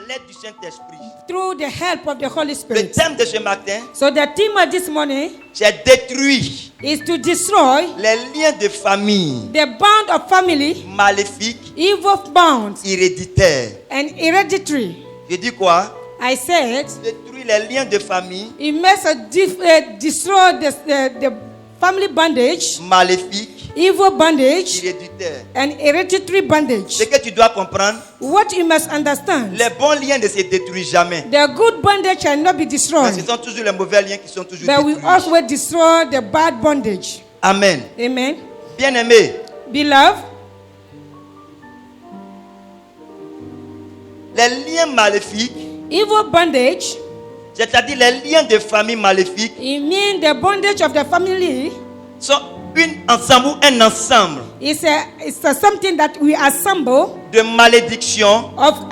l'aide du Saint-Esprit. through the help of the Holy Le Spirit. thème de ce matin, So the theme of this morning c'est détruire is to destroy les liens de famille the bond of family, maléfiques, evil bonds, héréditaires. and hereditary. Je dis quoi? I said, Détruire les liens de famille it must destroy the family bondage, maléfiques, evil bondage, héréditaires. and hereditary bondage. Ce que tu dois comprendre, What you must understand, les bons liens ne se détruisent jamais. the good bondage cannot be Mais destroyed, ce sont toujours les mauvais liens qui sont toujours but we détruits. also destroy the bad bondage. Amen. Amen. Bien-aimés, Beloved, les liens maléfiques, evil bondage, c'est-à-dire les liens de famille maléfiques, it means the bondage of the family sont un ensemble it's something that we assemble de malédictions, of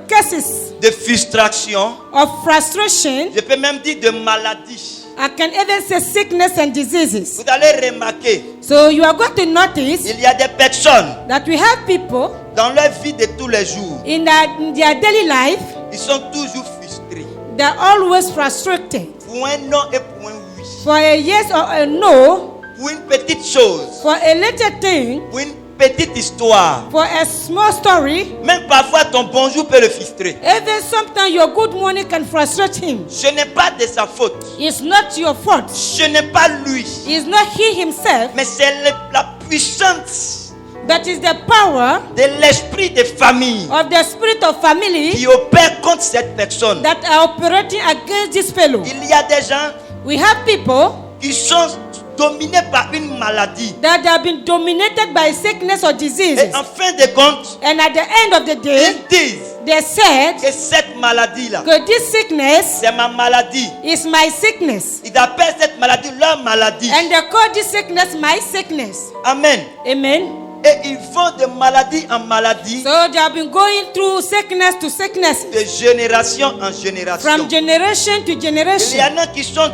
curses, de frustrations, of frustration. je peux même dire de maladies. I can even say sickness and diseases. Vous allez remarquer, So you are going to notice il y a des personnes that we have people dans leur vie de tous les jours, in their daily life, ils sont toujours frustrés. they're always frustrated. Pour un non et pour un oui. For a yes or a no, Pour une petite chose, for a little thing, pour une petite histoire. for a small story, Même parfois ton bonjour peut le frustrer. even sometimes your good morning can frustrate him. Ce n'est pas de sa faute. It's not your fault. Ce n'est pas lui. It's not he himself, Mais c'est la puissance but it's the power de l'esprit de famille of the spirit of family qui opère contre cette personne. that are operating against this fellow. Il y a des gens We have people qui sont dominés par une maladie. that have been dominated by sickness or diseases. Et en fin de compte, And at the end of the day, ils disent they said, que cette maladie-là, "God, this sickness c'est ma maladie. is my sickness." Ils appellent cette maladie leur maladie. And they call this sickness my sickness. Amen. Amen. Et ils vont de maladie en maladie, So they have been going through sickness to sickness, de génération en génération. from generation to Il y generation. en a qui sont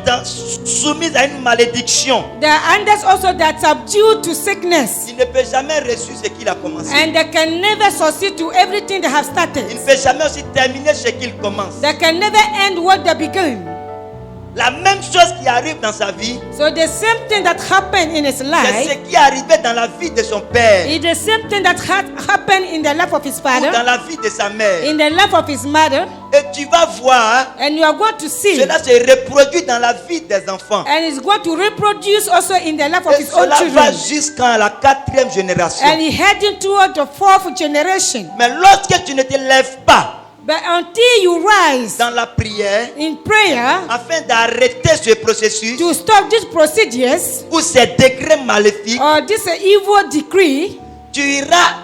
soumis à une malédiction. There are others also that subdue to sickness, Il ne peut jamais réussir ce qu'il a commencé. and they can never succeed to everything they have started. Il ne peut jamais aussi terminer ce qu'il commence. They can never end what they began. La même chose qui arrive dans sa vie, So the same thing that happened in his c'est life ce qui est arrivé dans la vie de son père is the same thing that happened in the life of his ou dans father, la vie de sa mère. in the life of his mother, Et tu vas voir, and you are going to see, cela se reproduit dans la vie des enfants. and it's going to reproduce also in the life of Et his own cela va children, jusqu'à la 4e génération. and he heading toward the 4th generation. Mais lorsque tu ne te lèves pas But until you rise dans la prière, in prayer afin d'arrêter ce processus to stop these procedures ou ces décrets maléfiques, or this evil decree, tu iras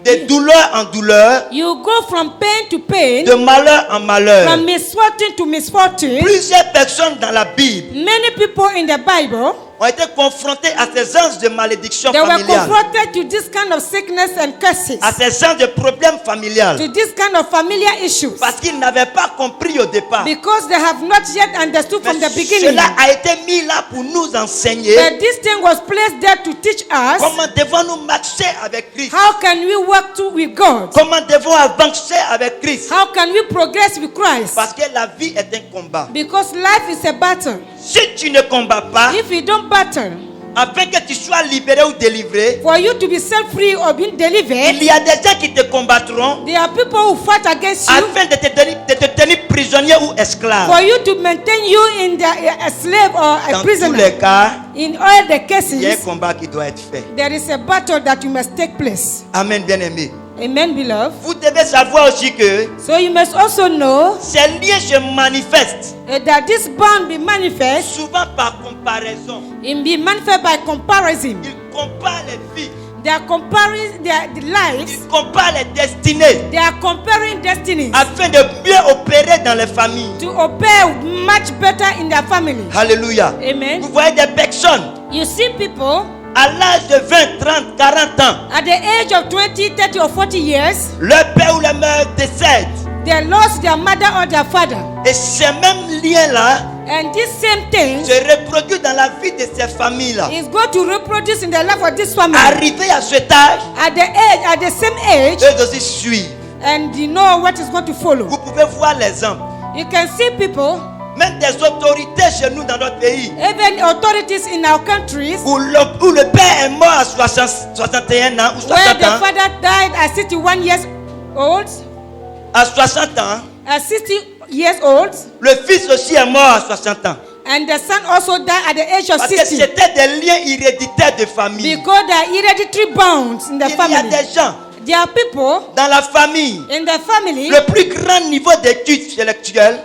de douleur en douleur, you go from pain to pain, de malheur en malheur. from misfortune to misfortune. Plusieurs personnes dans la Bible Many people in the Bible, ont été confrontés à ces anges de malédiction they were familiale, confronted to this kind of sickness and curses, à ces anges de problèmes familiales, to this kind of familiar issues, parce qu'ils n'avaient pas compris au départ. because they have not yet understood from Mais the beginning. cela a été mis là pour nous enseigner But this thing was placed there to teach us comment devons-nous marcher avec Christ, how can we work with God, comment devons avancer avec Christ, how can we progress with Christ, parce que la vie est un combat. because life is a battle. Si tu ne combats pas, If you don't battle afin que tu sois libéré ou délivré, for you to be set free or being il delivered, y a des gens qui te combattront there are people who fight against you afin de te tenir prisonnier ou esclave. for you to maintain you in a slave or a Dans tous prisoner. les cas, In all the il y a un cases, combat qui doit être fait. there is a battle that you must take place. Amen, bien-aimé. Amen, beloved. Vous devez savoir aussi que So you must also know ces liens se manifestent that this bond be manifest, souvent par comparaison. it be manifest by comparison. Ils comparent les vies, They are comparing their lives, ils comparent les destinées they are comparing destinies afin de mieux opérer dans les familles. to obey much better in their family. Alléluia. Amen. Vous voyez des personnes You see people à l'âge de 20, 30, 40 ans, at the age of 20, 30 or 40 years, leur père ou leur mère décède. they lost their mother or their father. Et ces mêmes liens-là And this same thing se reproduisent dans la vie de ces familles-là. is going to reproduce in the life of this family. Arrivé à cet âge, At the same age, eux aussi suivent. and you know what is going to follow. Vous pouvez voir les hommes. You can see people, Même des autorités chez nous dans notre pays. even authorities in our countries, Où le père est mort à 61 ans ou where 60 the ans. father died at 61 years old, À 60 ans. at 60 years old, Le fils aussi est mort à 60 ans. and the son also died at the age of Parce que 60. c'était des liens héréditaires de famille. Because there are hereditary bonds in the Il y a family. des gens There are people dans la famille. in the family, Le plus grand niveau d'études intellectuelles,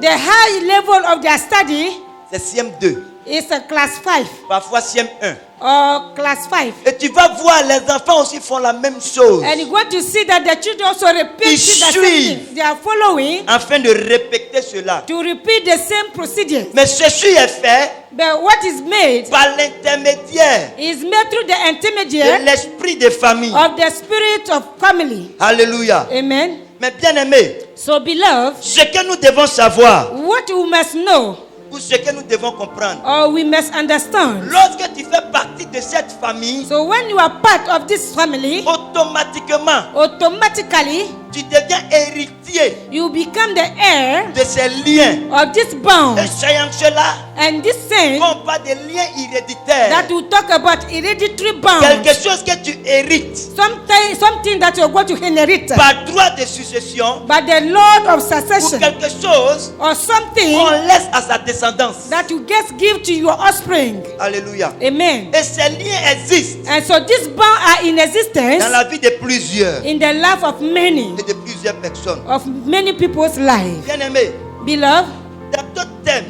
the high level of their study c'est CM2. is a class 5 Parfois CM1. or class 5. Et tu vas voir, les enfants aussi font la même chose. And you're going to see that the children also repeat Ils the same suivent. thing. They are following Afin de répéter cela. to repeat the same procedure. Mais ceci est fait But what is made par l'intermédiaire is made through the de intermediary l'esprit de famille. of the spirit of family. Alléluia. Amen. Mais bien aimé, So, beloved, ce que nous devons savoir, what we must know ou ce que nous devons comprendre, or we must understand. lorsque tu fais partie de cette famille, So, when you are part of this family, automatiquement, automatically tu deviens héritier you become the heir de ces liens. of this Et bond. sachant cela, And this thing quand on parle de liens héréditaires, that we talk about hereditary bonds, quelque chose que tu hérites something that you're going to inherit par droit de succession, by the Lord of ou succession, quelque chose or something qu'on laisse à sa descendance. that you just give to your offspring. Alléluia. Amen. Et ces liens existent And so these bonds are in existence dans la vie de plusieurs in the life of many, et de plusieurs personnes. of many people's life. Bien aimé, Beloved, dans d'autres thèmes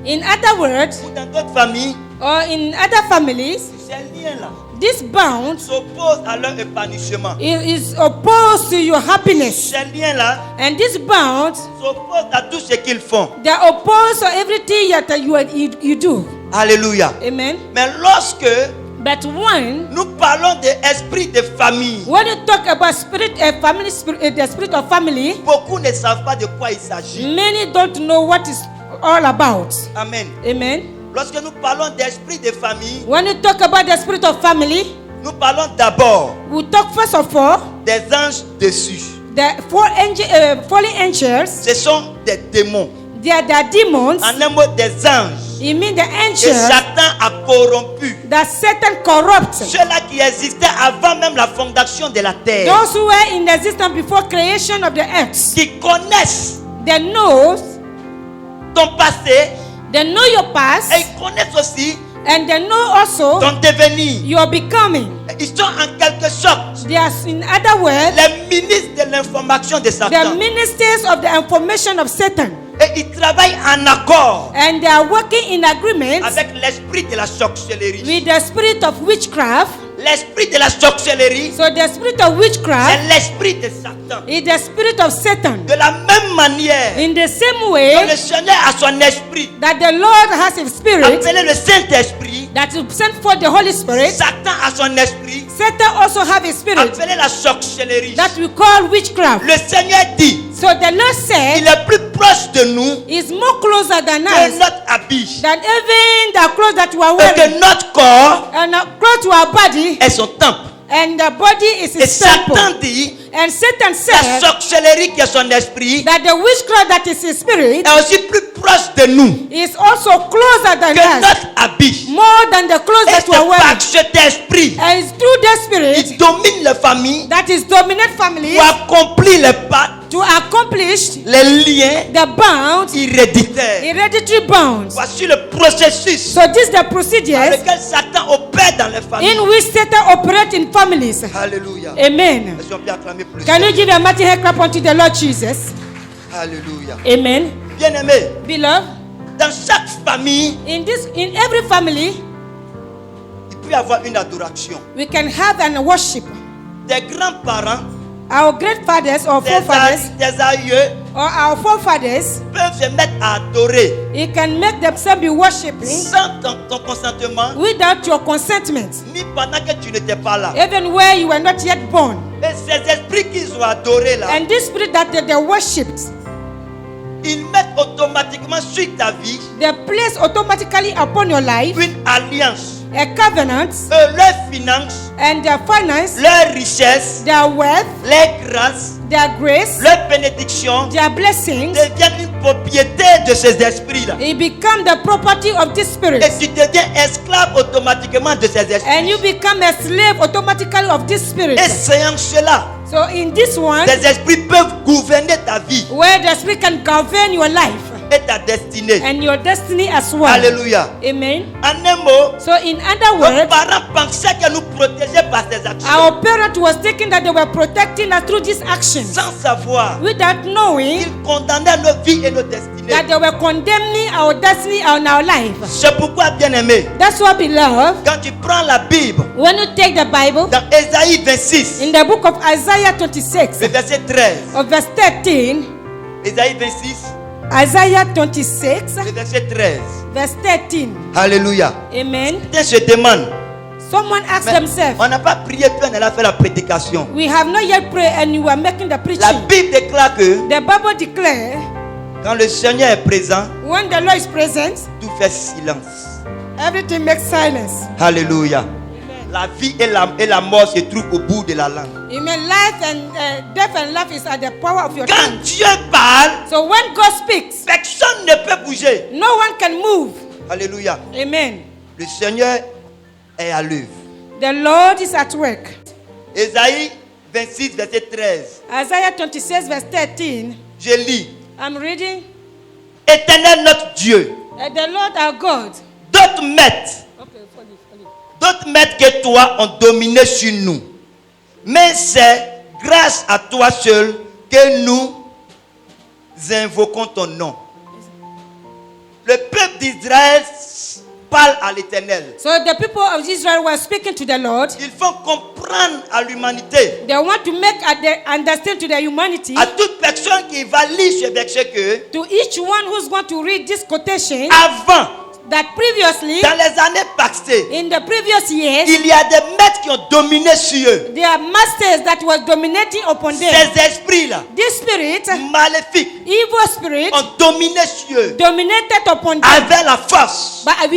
in other words, ou dans d'autres familles, or in other families, ces liens-là this bond s'opposent à leur épanouissement. is opposed to your happiness. Ces liens-là And this bond, s'opposent à tout ce qu'ils font. they are opposed to everything that you do. Alléluia. Amen. Mais lorsque But when nous parlons d'esprit de famille, you talk about family spirit, the spirit of family, beaucoup ne savent pas de quoi il s'agit. many don't know what is all about. Amen. Amen. Lorsque nous parlons d'esprit de famille, When you talk about the spirit of family, nous parlons d'abord we talk first of all des anges dessus. the fallen angels. Ce sont des démons. They are the demons. En un mot, des anges It means the que angels Satan a corrompus. that Satan corrupts. Ceux-là qui existaient avant même la fondation de la terre. Those who were in existence before creation of the earth. Qui connaissent They know ton passé your past, et ils connaissent aussi and they know also ton devenir. your becoming. Ils sont en quelque sorte They are, in other words, les ministres de l'information de the Satan. ministers of the information of Satan, Et ils travaillent en accord and they are working in agreement avec l'esprit de la sorcellerie. with the spirit of witchcraft. L'esprit de la sorcellerie, So the spirit of witchcraft c'est l'esprit de Satan. is the spirit of Satan. De la même manière In the same que way le Seigneur a son esprit, that the Lord has a spirit appelé le Saint-Esprit, that will send forth the Holy Spirit, Satan a son esprit, Satan also have a spirit appelé la sorcellerie. that we call witchcraft. Le Seigneur dit, So the Lord il said est plus proche de nous is more closer than que us, notre habit. than even the clothes that we are Et wearing, que notre corps and the clothes to our body, est son temple. and the body is Et his temple. Satan dit, And Satan la said sorcellerie qui est son esprit that the witchcraft that is his spirit est aussi plus proche de nous is also closer than que us, notre habit. more than the clothes Et that c'est we are wearing. par cet esprit, And it's through the spirit il domine les familles that is dominate families pour accomplir les pas, to accomplish les liens the bounds, héréditaires. hereditary bounds. Voici le processus So this is the par procedures lequel Satan opère dans les familles. in which Satan operates in families. Alléluia. Amen. Est-ce qu'on peut acclamer plus? Can you give a mighty hand clap unto the Lord Jesus? Alléluia. Amen. Bien-aimé, Beloved, dans chaque famille, in every family, il peut y avoir une adoration. we can have an worship. Des grands-parents, Our great fathers or forefathers des aïeux or our forefathers, peuvent se mettre à adorer it can make themselves be worshiping sans ton consentement, without your consentment, ni pendant que tu n'étais pas là. even where you were not yet born. Et ces esprits qu'ils ont adorés là, And this spirit that they worshipped, ils mettent automatiquement sur ta vie they place automatically upon your life une alliance a covenant, leurs finances, and their finance, leurs richesses, their wealth, leurs grâces, their grace, leurs bénédictions their blessings, deviennent une propriété de ces esprits-là. it become the property of this spirit. Et tu deviens esclave automatiquement de ces And you esprits. become a slave automatically of this spirit. Et c'est en cela, So in this one, ces esprits peuvent gouverner ta vie where the spirit can govern your life et ta destinée. and your destiny as well. Alléluia. Amen. En un mot, So in other nos words, parents pensaient que nous protégeaient par ces actions. our parents was thinking that they were protecting us through these actions Sans savoir, without knowing ils condamnaient nos vies et nos destinées. that they were condemning our destiny and our life. C'est pourquoi, bien-aimé, That's why, beloved, quand tu prends la Bible, when you take the Bible, dans Ésaïe 26, in the book of Isaiah 26, le verset 13, of verse 13, Ésaïe 26, Isaiah 26, le verset 13. verse 13. Alléluia. Amen. Certains se demandent, Someone asked mais themselves, on n'a pas prié puis on allait faire la prédication. we have not yet prayed and you are making the La preaching. Bible déclare que The Bible declares, quand le Seigneur est présent, when the Lord is present, tout fait silence. everything makes silence. Alléluia. La vie et la mort se trouvent au bout de la langue. Amen. Life and death and life is at the power of your Quand tongue. Dieu parle, So when God speaks, personne ne peut bouger. no one can move. Alléluia. Amen. Le Seigneur est à l'œuvre. The Lord is at work. Ésaïe 26, verset 13. Isaiah 26, verse 13. Je lis. I'm reading. Éternel notre Dieu, The Lord our God. d'autres maîtres, d'autres maîtres que toi ont dominé sur nous. Mais c'est grâce à toi seul que nous invoquons ton nom. Le peuple d'Israël parle à l'Éternel. So the people of Israel were speaking to the Lord. Ils font comprendre à l'humanité, They want to make understand to the humanity, à toute personne qui va lire ce verset que to each one who's going to read this quotation, avant, that previously, dans les années passées, in the previous years, il y a des maîtres qui ont dominé sur eux. there are masters that was dominating upon them. Ces esprits-là, This spirit, maléfiques, evil spirit, ont dominé sur eux dominated upon them avec la force but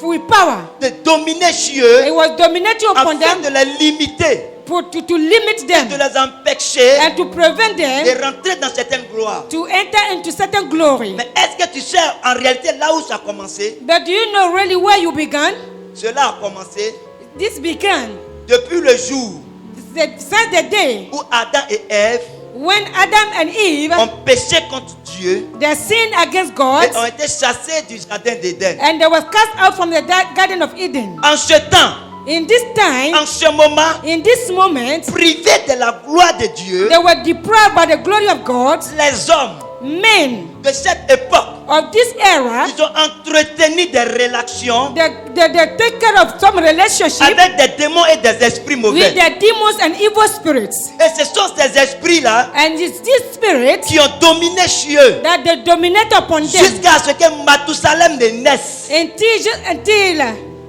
with power. de dominer sur It eux was dominating upon afin them de les limiter, to limit them de les empêcher and to prevent them de rentrer dans certaines gloires. to enter into certain glory. Mais est-ce que tu sais en réalité là où ça a commencé? But do you know really where you began? Cela a commencé This began depuis le jour since the day où Adam et Ève when Adam and Eve, ont péché contre Dieu they sinned against God et ont été chassés du jardin d'Éden. and they were cast out from the Garden of Eden. En ce temps, In this time, en ce moment, in this moment, privés de la gloire de Dieu, they were deprived by the glory of God. les hommes Men de cette époque, of this era, ils ont entretenu des relations they take care of some relationship avec des démons et des esprits with mauvais. the demons and evil spirits. Et ce sont ces esprits-là And it's this spirit qui ont dominé sur eux that they dominate upon them jusqu'à ce que Mathusalem ne naisse.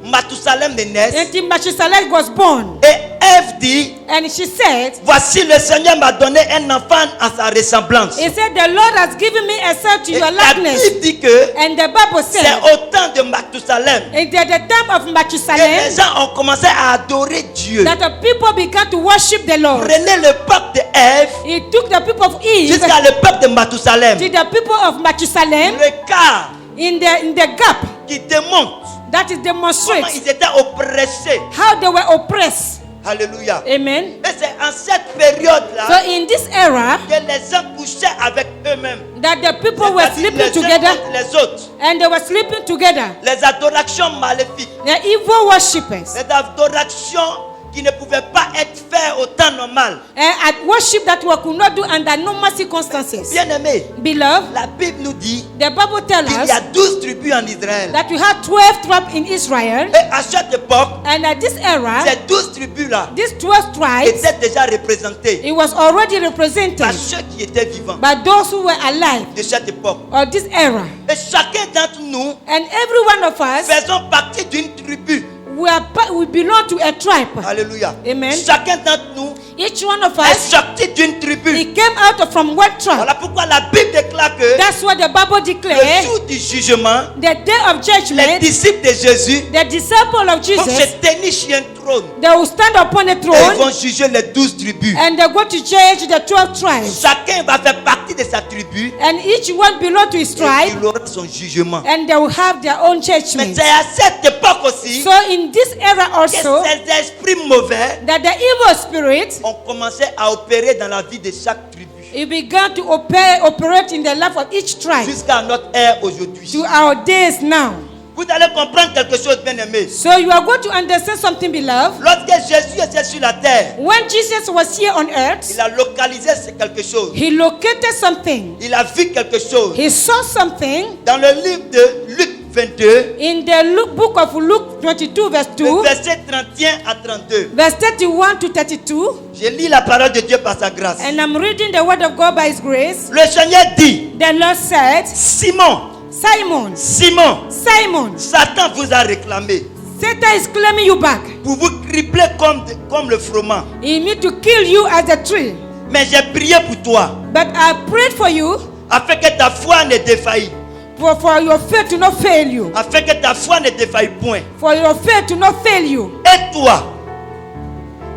Mathusalem ne naisse. until Methuselah was born. Et Ève dit, And she said, voici le Seigneur m'a donné un enfant à sa ressemblance. he said, the Lord has given me a son to Et your la likeness. Bible dit que And the Bible c'est said, au temps de Mathusalem in the time of que les Methuselah, gens ont commencé à adorer Dieu. that the people began to worship the Lord. Prenez le peuple de Ève He took the people of Eve jusqu'à le peuple de Mathusalem. to the people of Methuselah Regarde in the gap qui démontre that is comment demonstrates ils étaient oppressés. how they were oppressed. Alléluia. Amen. Et c'est en cette période-là So in this era, que les gens couchaient avec eux-mêmes. that the people were C'est-à-dire sleeping les uns together contre les autres. and they were sleeping together. Les adorations maléfiques. The evil worshippers Les adorations qui ne pouvaient pas être faites au temps normal. at worship that we could not do under normal circumstances. Bien-aimés, Beloved, la Bible nous dit the Bible tells qu'il us y a 12 tribus en Israël. that we had 12 tribes in Israel, Et à cette époque, and at this era, ces 12 tribus-là these 12 tribes, étaient déjà représentées it was already represented par ceux qui étaient vivants by those who were alive de cette époque. of this era. Et chacun d'entre nous And every one of us, faisons partie d'une tribu. we belong to a tribe. Alléluia. Amen. Chacun d'entre nous Each one of est us sorti d'une tribu. He came out from one tribe. Voilà pourquoi la Bible déclare que That's what the Bible le declares. jour du jugement, The day of les judgment, disciples de Jésus the disciple of vont Jesus, se tenir sur un trône they will stand upon a et ils throne vont juger les 12 tribus. and they're going to judge the 12 tribes. Chacun va faire partie de sa tribu And each one belongs to his et tribe, il aura son jugement. and they will have their own Mais judgment. c'est à cette époque aussi So in this era que also, ces esprits mauvais that the evil spirit, ont commencé à opérer dans la vie de chaque tribu. it began to operate in the life of each tribe Jusqu'à notre ère aujourd'hui. to our days now. Vous allez comprendre quelque chose, bien aimé. So you are going to understand something, beloved. Lorsque Jésus était sur la terre, When Jesus was here on earth, il a localisé quelque chose. he located something. Il a vu quelque chose. He saw something Dans le livre de Luc 22, in the book of Luke 22, verse 2, le verset 31 à 32. verse 31 to 32. Je lis la parole de Dieu par sa grâce. And I'm reading the word of God by his grace. Le Seigneur dit, The Lord said, Simon, Simon, Simon, Simon, Satan vous a réclamé Satan is claiming you back. pour vous cribler comme le froment. He need to kill you as a tree. Mais j'ai prié pour toi, But I prayed for you afin que ta foi ne défaille. for your faith to not fail you. Afin que ta foi ne défaille point. For your faith to not fail you. Et toi,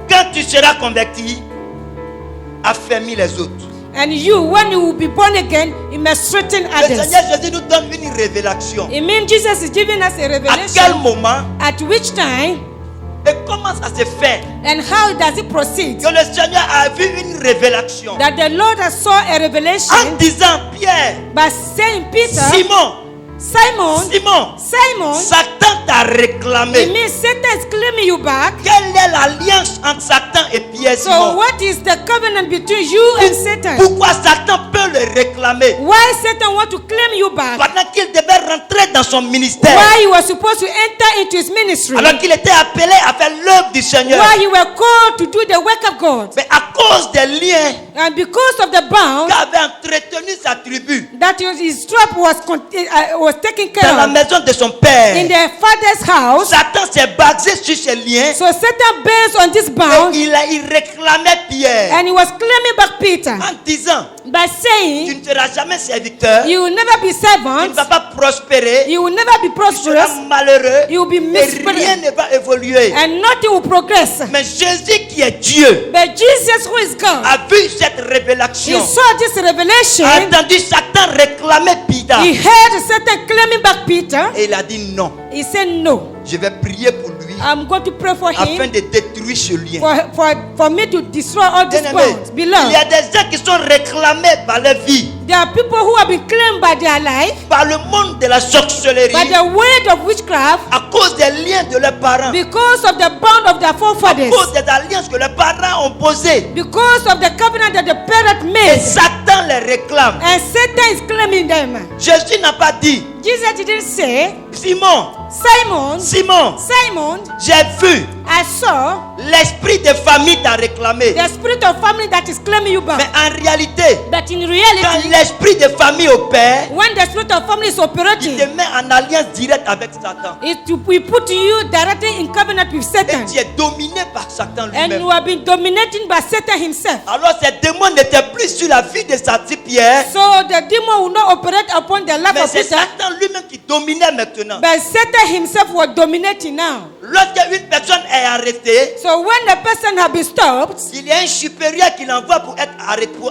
quand tu seras converti, affermis les autres. And you, when you will be born again, you must strengthen Le others. Seigneur Jésus nous donne une révélation. It means Jesus is giving us a À quel revelation. moment At which time et comment ça se fait and how does it proceed? que le Seigneur a vu une révélation That the Lord has saw a en revelation disant, Pierre, by saying, Peter, Simon, Simon, Simon, Satan t'a it réclamé. means Satan is claiming you back. Quelle est l'alliance entre Satan et Pierre So Simon? what is the covenant between you and Satan? Pourquoi Satan peut le réclamer Why Satan want to claim you back? pendant qu'il devait rentrer dans son ministère, Why you were supposed to enter into his ministry? alors qu'il était appelé à faire l'œuvre du Seigneur? Why you were called to do the work of God? Mais à cause des liens And because of the bound qu'avait entretenu sa tribu that his tribe was taken dans care la of maison de son in père, their father's house, Satan s'est basé sur ces liens so Satan based on this et bound, il réclamait Pierre and he was claiming back Peter en disant, by tu saying, ne seras jamais serviteur, you will never be tu ne servant, vas pas prospérer, you will never be tu seras prosperous, malheureux you will be et miserable, rien ne va évoluer. and nothing will progress. Mais Jésus qui est Dieu But Jesus, who is God, a vu cette he révélation, saw this revelation. a entendu Satan réclamer Peter He heard Satan claiming back Peter. et il a dit non, He said, no, je vais prier pour lui I'm going to pray for afin him de détruire ce lien. for me to destroy all these Bien-aimé, bonds. il y a Beloved, des gens qui sont réclamés par leur vie, there are people who have been claimed by their life, par le monde de la sorcellerie, by the word of witchcraft, à cause des liens de leurs parents, because of the bond of their à forefathers, cause des alliances que leurs parents ont posées. because of the covenant that the parent Et made, Satan les réclame. and Satan is claiming them. Jésus n'a pas dit, Jesus didn't say, Simon, Simon, Simon, Simon, j'ai vu, I saw l'esprit de famille t'a réclamé. the spirit of family that is claiming you Mais back. en réalité, But in quand reality, l'esprit de famille opère, when the spirit of family is il operating, te met en alliance directe avec Satan. we put you directly in covenant with Et Satan. tu es dominé par Satan And lui-même. you have been dominated by Satan himself. Alors ces démons n'étaient plus sur la vie de sa petite Pierre, So the demon will not operate upon the life mais of c'est Peter. Satan lui-même qui dominait maintenant. But Satan himself was dominating now. Lorsqu'une personne est arrêtée, So when the person has been stopped, il y a un supérieur qui l'envoie pour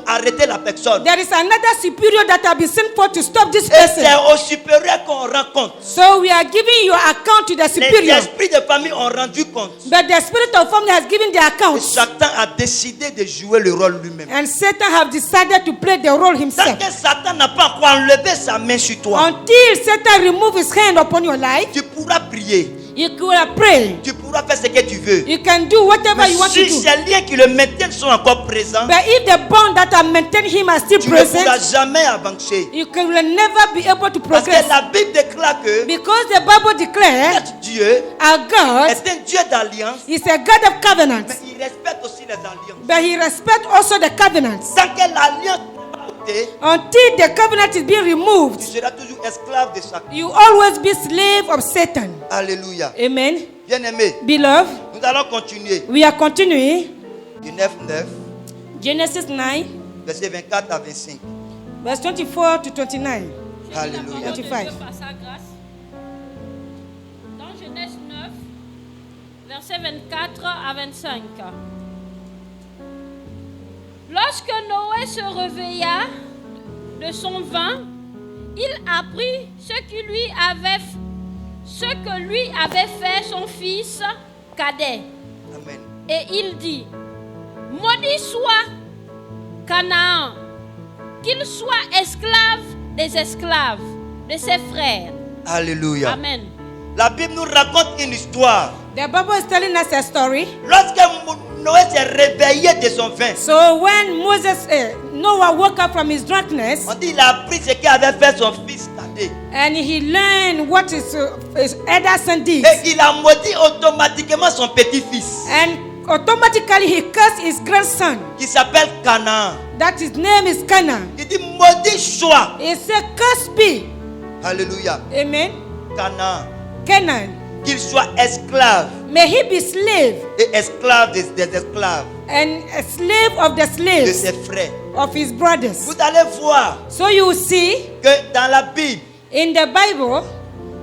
arrêter la personne. there is another superior that has been sent for to stop this Et person. c'est au supérieur qu'on rend compte. So we are giving your account to the Les superior. esprits de famille ont rendu compte. But the spirit of family has given their Et account. Satan a décidé de jouer le rôle lui-même. And Satan have decided to play the role Tant himself. que Satan n'a pas encore enlevé sa main sur toi, Until Satan remove his hand upon your life, tu pourras prier. you will pray. Tu pourras faire ce que tu veux. You can do whatever Mais you want to si do. ces liens qui le maintiennent sont encore présents, But if the bond that are maintained him are still tu ne pourras present, jamais avancer. you will never be able to Parce que progress. la Bible déclare que Because the Bible declares notre Dieu our God est un Dieu d'alliance, is a God of covenants, mais il respecte aussi les alliances. but he respects also the covenants. Tant que l'alliance n'est pas ôtée, Until the covenant is being tu removed, seras toujours esclave de Satan. you always be slave of Satan. Alléluia. Amen. Bien-aimé, Beloved, nous allons continuer. we are continuing. Du 9-9. Genesis 9, verset 24 à 25. verse 24 to 29. Alléluia. Dieu par sa grâce. Dans Genèse 9, versets 24 à 25. Lorsque Noé se réveilla de son vin, il apprit ce que lui avait fait son fils cadet. Amen. Et il dit, maudit soit Canaan, qu'il soit esclave des esclaves de ses frères. Alléluia. Amen. La Bible nous raconte une histoire. The Bible is telling us a story. Lorsque Noé s'est réveillé de son vin, So when Noah woke up from his drunkenness, on dit il a appris ce qu'avait fait son fils cadet. and he learned what his elder son did, Et il a maudit automatiquement son petit-fils, and automatically he cursed his grandson. qui s'appelle Canaan. That his name is Canaan. Il dit maudit soit. He said, "Curse be." Alléluia. Amen. Canaan. Canaan. Qu'il soit esclave May he be slave et esclave des esclaves and a slave of the de slaves ses frères. of his brothers. Vous allez voir So you will see que dans la Bible, in the Bible,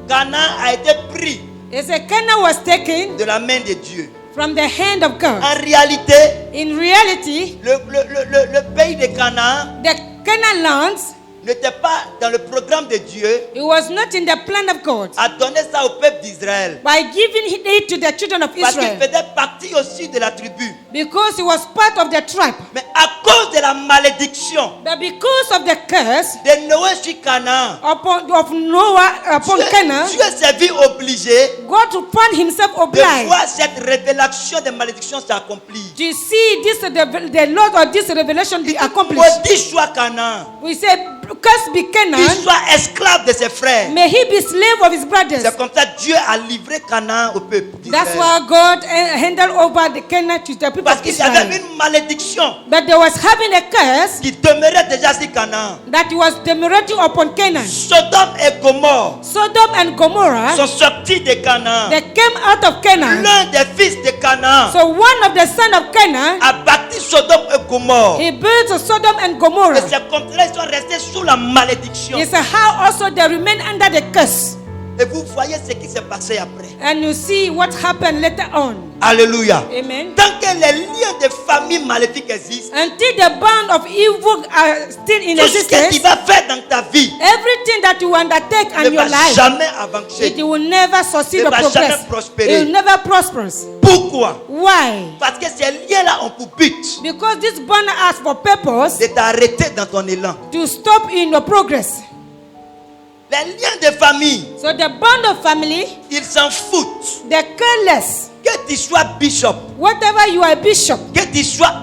Canaan a été pris it says Canaan was taken de la main de Dieu. from the hand of God. En réalité, In reality, le pays de Canaan the Canaan lands, n'était pas dans le programme de Dieu it was not in the plan of God à donner ça au peuple d'Israël. by giving it to the children of Parce qu'il Israel, faisait partie aussi de la tribu. because it was part of the tribe. Mais à cause de la malédiction But because of the curse de Noé sur Canaan, of Noah upon Canaan, Dieu s'est vu obligé God found himself de obliged voir cette révélation de malédiction s'accomplir. to see this the Lord or this revelation be accomplished. Maudit soit Canaan, We say, "Curse be qu'il Canaan, soit esclave de ses frères. may he be slave of his brothers." C'est comme ça que Dieu a livré Canaan au peuple That's d'Israël. why God handed over the Canaan to the people Parce of qu'il y avait Israel. une malédiction But there was having a curse qui demeurait déjà sur Canaan. that was demurating upon Canaan. Sodome et Gomorrhe Sodom and Gomorrah, sont sortis de Canaan. they came out of Canaan. L'un des fils de Canaan So one of the sons of Canaan, a bâti Sodome et Gomorrhe. he built Sodom and Et Gomorrah. c'est comme ça qu'ils sont restés sous la malédiction. It's how also they remain under the curse. Et vous voyez ce qui s'est passé après. And you see what happened later on. Alléluia. Amen. Tant que les liens de famille maléfiques existent, Until the band of evil are still in tout ce que tu existence, vas faire dans ta vie everything that you undertake ne in your va life, jamais avancer. it will never succeed Ne or va progress. jamais prospérer. It will never prosper. Pourquoi? Why? Parce que ces liens-là ont pour but Because this bond has for purpose de t'arrêter dans ton élan. to stop in your progress. Les liens de famille, So the bond of family, ils s'en foutent. they're careless. Que tu sois bishop, Whatever you are a bishop, que tu sois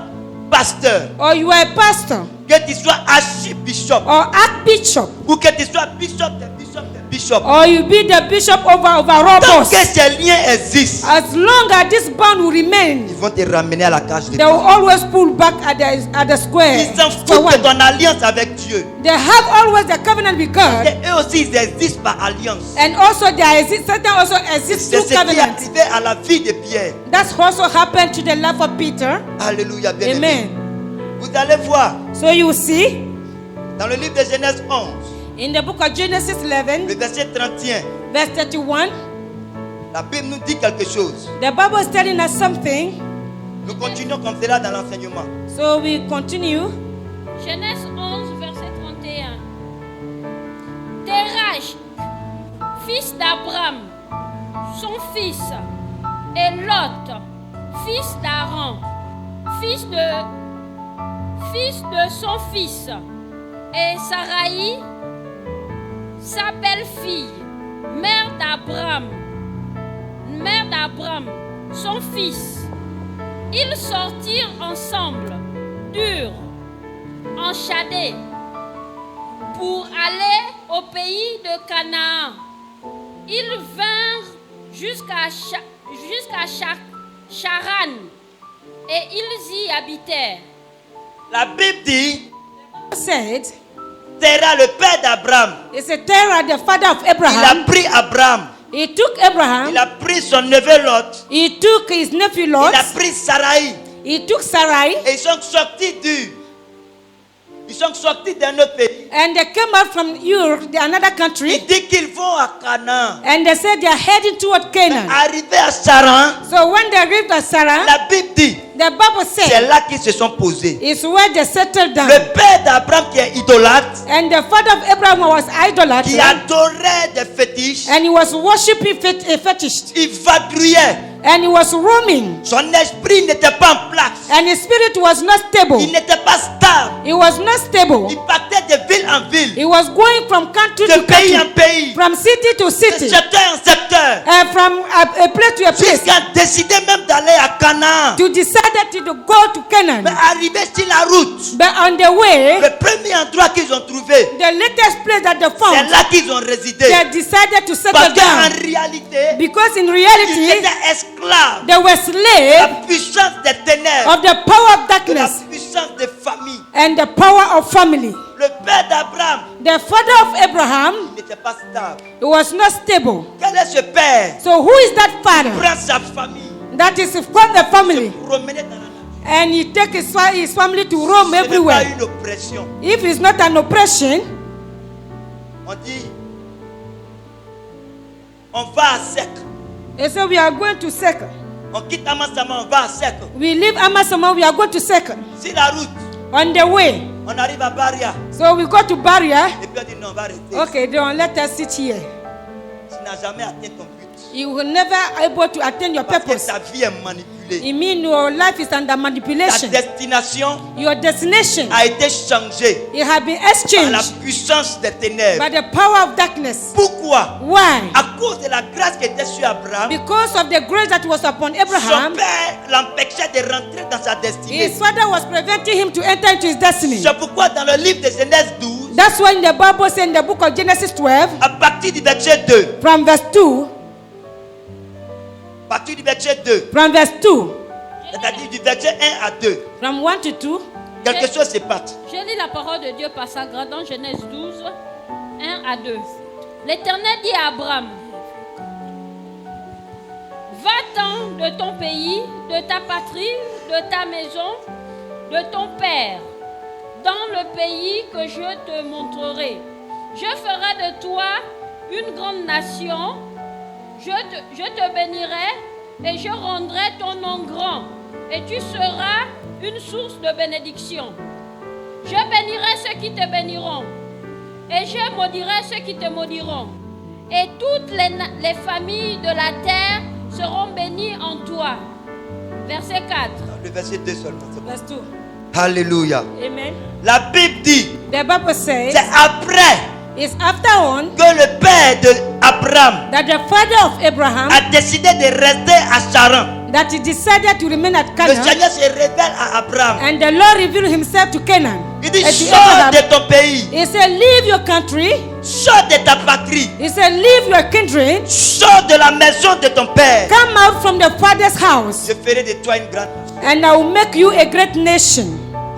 pasteur, or you are a pastor, que tu sois archbishop, or archbishop, ou que tu sois bishop de bishop de bishop. or you be the bishop over all Tant boss, que ces liens existent, as long as this bond will remain, ils vont te ramener à la cage de they will Dieu. always pull back at the square. Ils s'en For foutent de one. ton alliance avec Dieu. They have always the covenant with God, Et eux aussi, ils existent par alliance. and also there exist Satan also exists C'est through ce qui est covenant. arrivé à la vie de Pierre. That's also happened to the life of Peter. Alléluia, bien-aimé. Amen. Vous allez voir, So you see, dans le livre de Genèse 11, in the book of Genesis le 11, verset 31, verse 31, la Bible nous dit quelque chose. the Bible is telling us something. Nous continuons comme cela dans l'enseignement. So we continue. Genèse 11, verset 31. Terach, fils d'Abraham, son fils, et Lot, fils d'Aaron, fils de son fils, et Sarai, sa belle-fille, mère d'Abraham, son fils. Ils sortirent ensemble d'Ur, en Chaldée, pour aller au pays de Canaan. Ils vinrent jusqu'à Charan et ils y habitèrent. La Bible dit, Said, Terah, le père d'Abraham, it's a Terah, the father of il a Abraham. pris Abraham, He took Abraham. il a pris son neveu Lot, He took his nephew il Lot. a pris Sarai, He took Sarai et ils sont sortis d'un autre pays. and they came out from another Il country, dit qu'ils vont à Canaan. and they said they are heading toward Canaan. Arrivés à Saran, So when they reached at Sarah, la Bible dit, the Bible c'est said là qu'ils se sont posés. it's where they settled down. Le père d'Abraham qui est idolâtre, And the father of Abraham was idolater, qui adorait des fétiches, and he was worshiping a fetish, il vadrouillait. and he was roaming, Son esprit n'était pas en place. and his spirit was not stable. Il n'était pas stable. He was not stable. Il partait de ville en ville, He was going from country de to pays country, en pays, from city to de city, secteur en secteur, and from a place to a place, jusqu'à décider même d'aller à Canaan. to decide to go to Canaan. Mais arrivé sur la route, But on the way, le premier endroit qu'ils ont trouvé, the latest place that they c'est found, là qu'ils ont résidé. they decided to Parce settle qu'en down, réalité, because in ils reality étaient esclaves. they were La slaves puissance des ténèbres, of the power of de la darkness puissance des familles. and the power of family. Le père d'Abraham The father of Abraham, n'était pas stable. he was not stable. Quel est ce père So who is that qui father? prend sa famille, That is from the family, promener dans la nature? and he take his family to roam Ce n'est pas everywhere. une oppression. If it's not an oppression, On dit, on va à sec. they say we are going to Second. On quitte Amasama, on va à sec. We leave Amasama, we are going to Second. Sur la route, On the way, on arrive à Baria. so we go to Barrier. Et puis on dit non, on va arrêter. Okay, don't let us sit here. Tu n'as jamais atteint ton but. You will never able to attain your Parce que purpose. ta vie est manipulée. It means your life is under Ta manipulation. destination Your destination, a été changée it has been par la exchanged puissance des ténèbres. by the power of darkness. Pourquoi? Why? À cause de la grâce qui était sur Abraham, Because of the grace that was upon son Abraham, père l'empêchait de rentrer dans sa destinée. his father was preventing him to enter into his destiny. C'est pourquoi dans le livre de Genèse 12, That's why in the Bible says in the book of Genesis 12, à partir du verset 2, from verse 2, à partir du verset 2, from verse 2, c'est-à-dire du verset 1 à 2, from 1 to 2, quelque chose se passe. Je lis la parole de Dieu par sa grâce dans Genèse 12, 1 à 2. L'Éternel dit à Abraham, va-t'en de ton pays, de ta patrie, de ta maison, de ton père, dans le pays que je te montrerai. Je ferai de toi une grande nation, je te bénirai et je rendrai ton nom grand, et tu seras une source de bénédiction. Je bénirai ceux qui te béniront, et je maudirai ceux qui te maudiront. Et toutes les familles de la terre seront bénies en toi. Verset 4. Le verset 2 seulement. c'est bon. verse 2. Alléluia. Amen. La Bible dit, The Bible says, c'est après it's after on que le père d'Abraham that the father of Abraham, a décidé de rester à Charan. that he decided to remain at Le Canaan, Seigneur se révèle à Abraham. and the Lord revealed himself to Canaan. Il dit, And to sors Abraham. de ton pays, He said, leave your country. sors de ta patrie, He said, leave your kindred. sors de la maison de ton père. Come out from the father's house, Je ferai de toi une grande nation. and I will make you a great nation.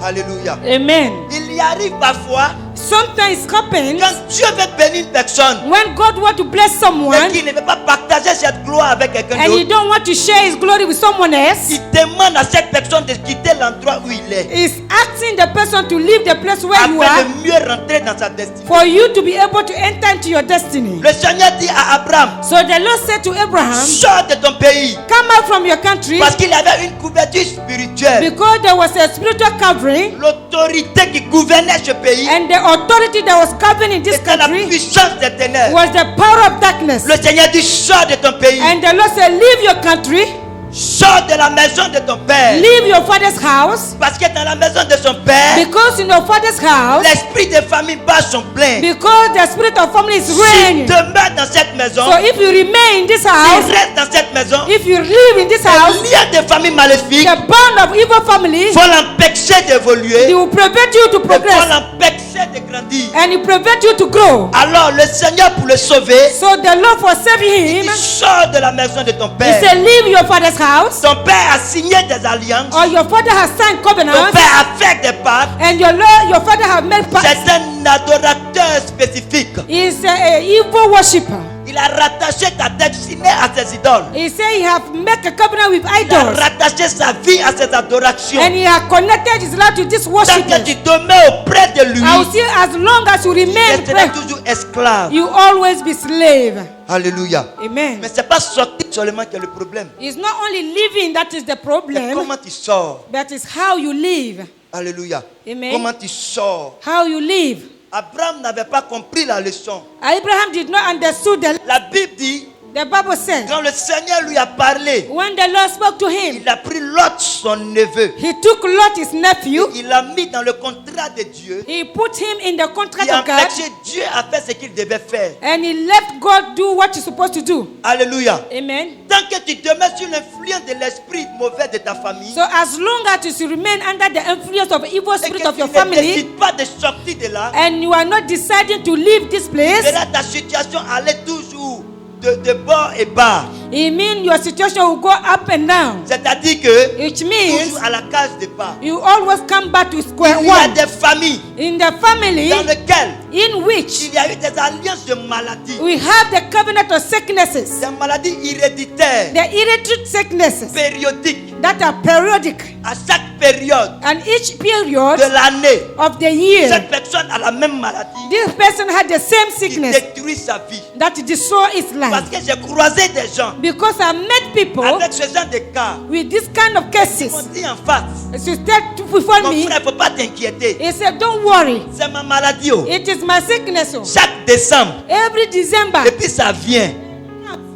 Alléluia. Amen. Il y arrive parfois, Sometimes happens quand Dieu veut bénir une personne, when God wants to bless mais someone qu'il ne veut pas partager cette gloire avec quelqu'un and he d'autre, don't want to share his glory with someone else. il demande à cette personne de quitter l'endroit où il est, He's asking the person to leave the place where you afin are de mieux rentrer dans sa destinée. for you to be able to enter into your destiny. Le Seigneur dit à Abraham, So the Lord said to Abraham, sors de ton pays, come out from your country, parce qu'il avait une couverture spirituelle. because there was a spiritual covering, L'autorité qui gouvernait ce pays and the authority that was governing this était la country puissance des ténèbres. was the power of darkness. Le Seigneur dit, sors de ton pays, And the Lord said, leave your country, sors de la maison de ton père, leave your father's house, parce que dans la maison de son père, because in your father's house, l'esprit de famille bat son plein. because the spirit of family is S'il reigning. demeure dans cette maison, So if you remain in this s'il house, reste dans cette maison, if you live in this house, les liens de famille maléfique the bond of evil family, vont l'empêcher d'évoluer, they will prevent you to vont progress, l'empêcher de grandir. and it prevent you to grow. Alors le Seigneur, pour le sauver, So the Lord for saving il him, sort de la maison de ton he père. said, leave your father's house, Ton père a signé des alliances, or your father has signed ton covenants, père a fait des pactes. and your father has made pacts. C'est un adorateur spécifique. He is a evil worshipper. Il a rattaché ta destinée à ses idoles. He said he have made a covenant with Il a idols. rattaché sa vie à ses adorations. And he has connected his life to this Tant worship. que tu demeures auprès de lui, I will see as long as you tu remain resteras prayer, toujours esclave. you always be slave. Alléluia. Amen. Mais ce n'est pas sortir seulement qui est le problème. It's not only living that is the C'est problem, comment tu sors. but it's how you live. Alléluia. Amen. Comment tu sors. How you live. Abraham n'avait pas compris la leçon. Abraham did not understand La Bible dit, the Bible said, quand le Seigneur lui a parlé, when the Lord spoke to him, il a pris Lot, son neveu. he took Lot, his nephew, Il l'a mis dans le contrat de Dieu. he put him in the contract Il a of God, empêché Dieu à faire ce qu'il devait faire. and he let God do what he's supposed to do. Alléluia. Amen. Tant que tu demeures sur l'influence de l'esprit mauvais de ta famille, So as long as you remain under the influence of evil et spirit que of tu your ne family, décides pas de sortir de là, and you are not deciding to leave this place, verra ta situation aller toujours de bord et bas. it means your situation will go up and down. C'est-à-dire que Which means toujours à la case de départ. you always come back to square Il y a one. des familles In the family dans lesquelles in which il y a eu des alliances de maladies, we have the covenant of sicknesses, des maladies héréditaires, the hereditary sicknesses périodiques, that are periodic, à chaque période and each period de l'année. of the year, Cette personne a la même maladie this person had the same qui sickness détruit sa vie. that destroy his Parce life. que j'ai croisé des gens Because I met people avec ce genre de cas. with this kind of Ils cases. m'ont dit en face, As you start before mon me, frère, il ne faut pas t'inquiéter. he said, don't worry, C'est ma maladie. Oh. it is my sickness. Oh. Chaque décembre, Every December, et puis ça vient.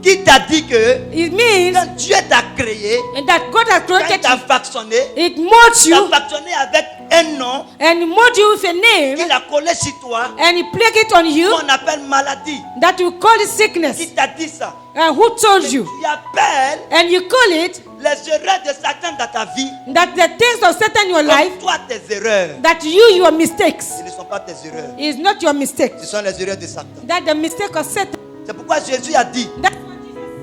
Qui t'a dit que it means quand Dieu t'a créé, that God has quand il created t'a you, façonné, it molds il t'a you, façonné avec un nom and mold you with a name, qu'il a collé sur toi, and he plague it on you, qu'on appelle maladie. that you call it sickness. Qui t'a dit ça? And who told you? Tu appelles And you call it les erreurs de Satan dans ta vie that the things of Satan in your life, comme toi tes erreurs. that your mistakes, Ce ne sont pas tes erreurs. is not your mistakes. Ce sont les erreurs de Satan. That the mistake of Satan. C'est pourquoi Jésus a dit, That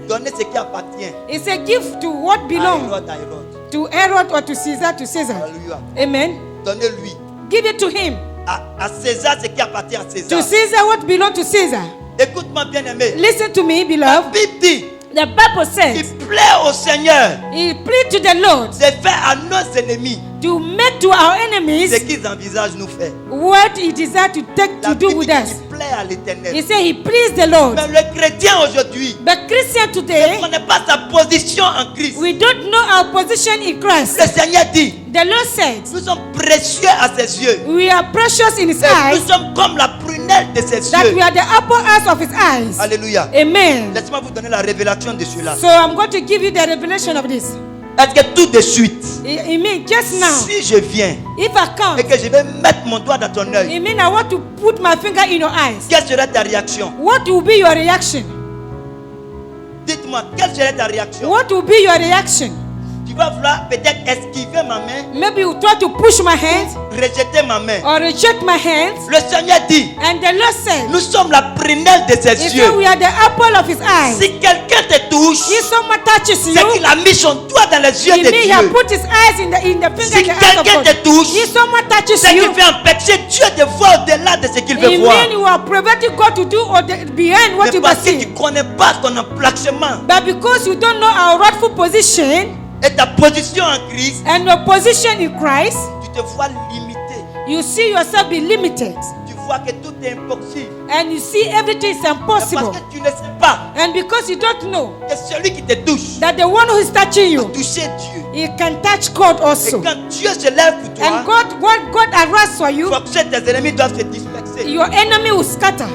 donnez ce qui appartient is a gift to what à belongs Hérode, à Hérode. to Herod or to Caesar, to Caesar. Alléluia. Amen. Donnez-lui Give it to him. à César ce qui appartient à To César. Caesar what belongs to Caesar. Écoute-moi bien aimé. Listen to me, La beloved. Bible dit, The Bible il says, plaît au Seigneur he plead to the Lord de faire à nos ennemis to make to our ce enemies qu'ils envisagent nous faire. what he desires to take La to do Bible with dit us. qu'il plaît à He l'Éternel. said he pleased the Lord. Mais le chrétien aujourd'hui But Christian ne today, connaît pas sa position en Christ. we don't know our position in Christ. Le Seigneur dit, The Lord said, nous sommes précieux à ses yeux. we are precious in his Et eyes, nous sommes comme la prunelle de ses that we yeux. are the apple eyes of his eyes. Alléluia. Amen. Laissez-moi vous donner la révélation de cela. So I'm going to give you the revelation of this. Est-ce que tout de suite, It means just now, si je viens if I come, et que je vais mettre mon doigt dans ton œil, it means I want to put my finger in your eyes. quelle serait ta réaction? What will be your reaction? Dites-moi, quelle serait ta réaction? What will be your reaction? Tu vas vouloir peut-être esquiver ma main, Maybe you try to push my hands rejeter ma main. or reject my hands. Le Seigneur dit, And the Lord said, nous sommes la prunelle de ses he said yeux. we are the apple of his eyes. Si quelqu'un te touche, If someone touches c'est you, qu'il a mis son doigt dans les yeux he de means he has Dieu. put his eyes in the finger Si in the eyes of quelqu'un God. te touche, If someone touches c'est qu'il you, veut empêcher Dieu de voir au-delà de ce qu'il veut it voir. means you are preventing God to do or behind what Mais you parce que see. tu ne connais pas ton emplacement But because you don't know our rightful position et ta position en Christ, and your position in Christ, tu te vois limité. you see yourself be limited. Tu vois que tout est impossible. And you see everything is Mais impossible. parce que tu ne sais pas And because you don't know que celui qui te touche that the one who is touching peut you, toucher Dieu. he can touch God Et also. quand Dieu se lève pour And toi, God arises for you, faut que tes ennemis doivent se disperser. your enemy will scatter.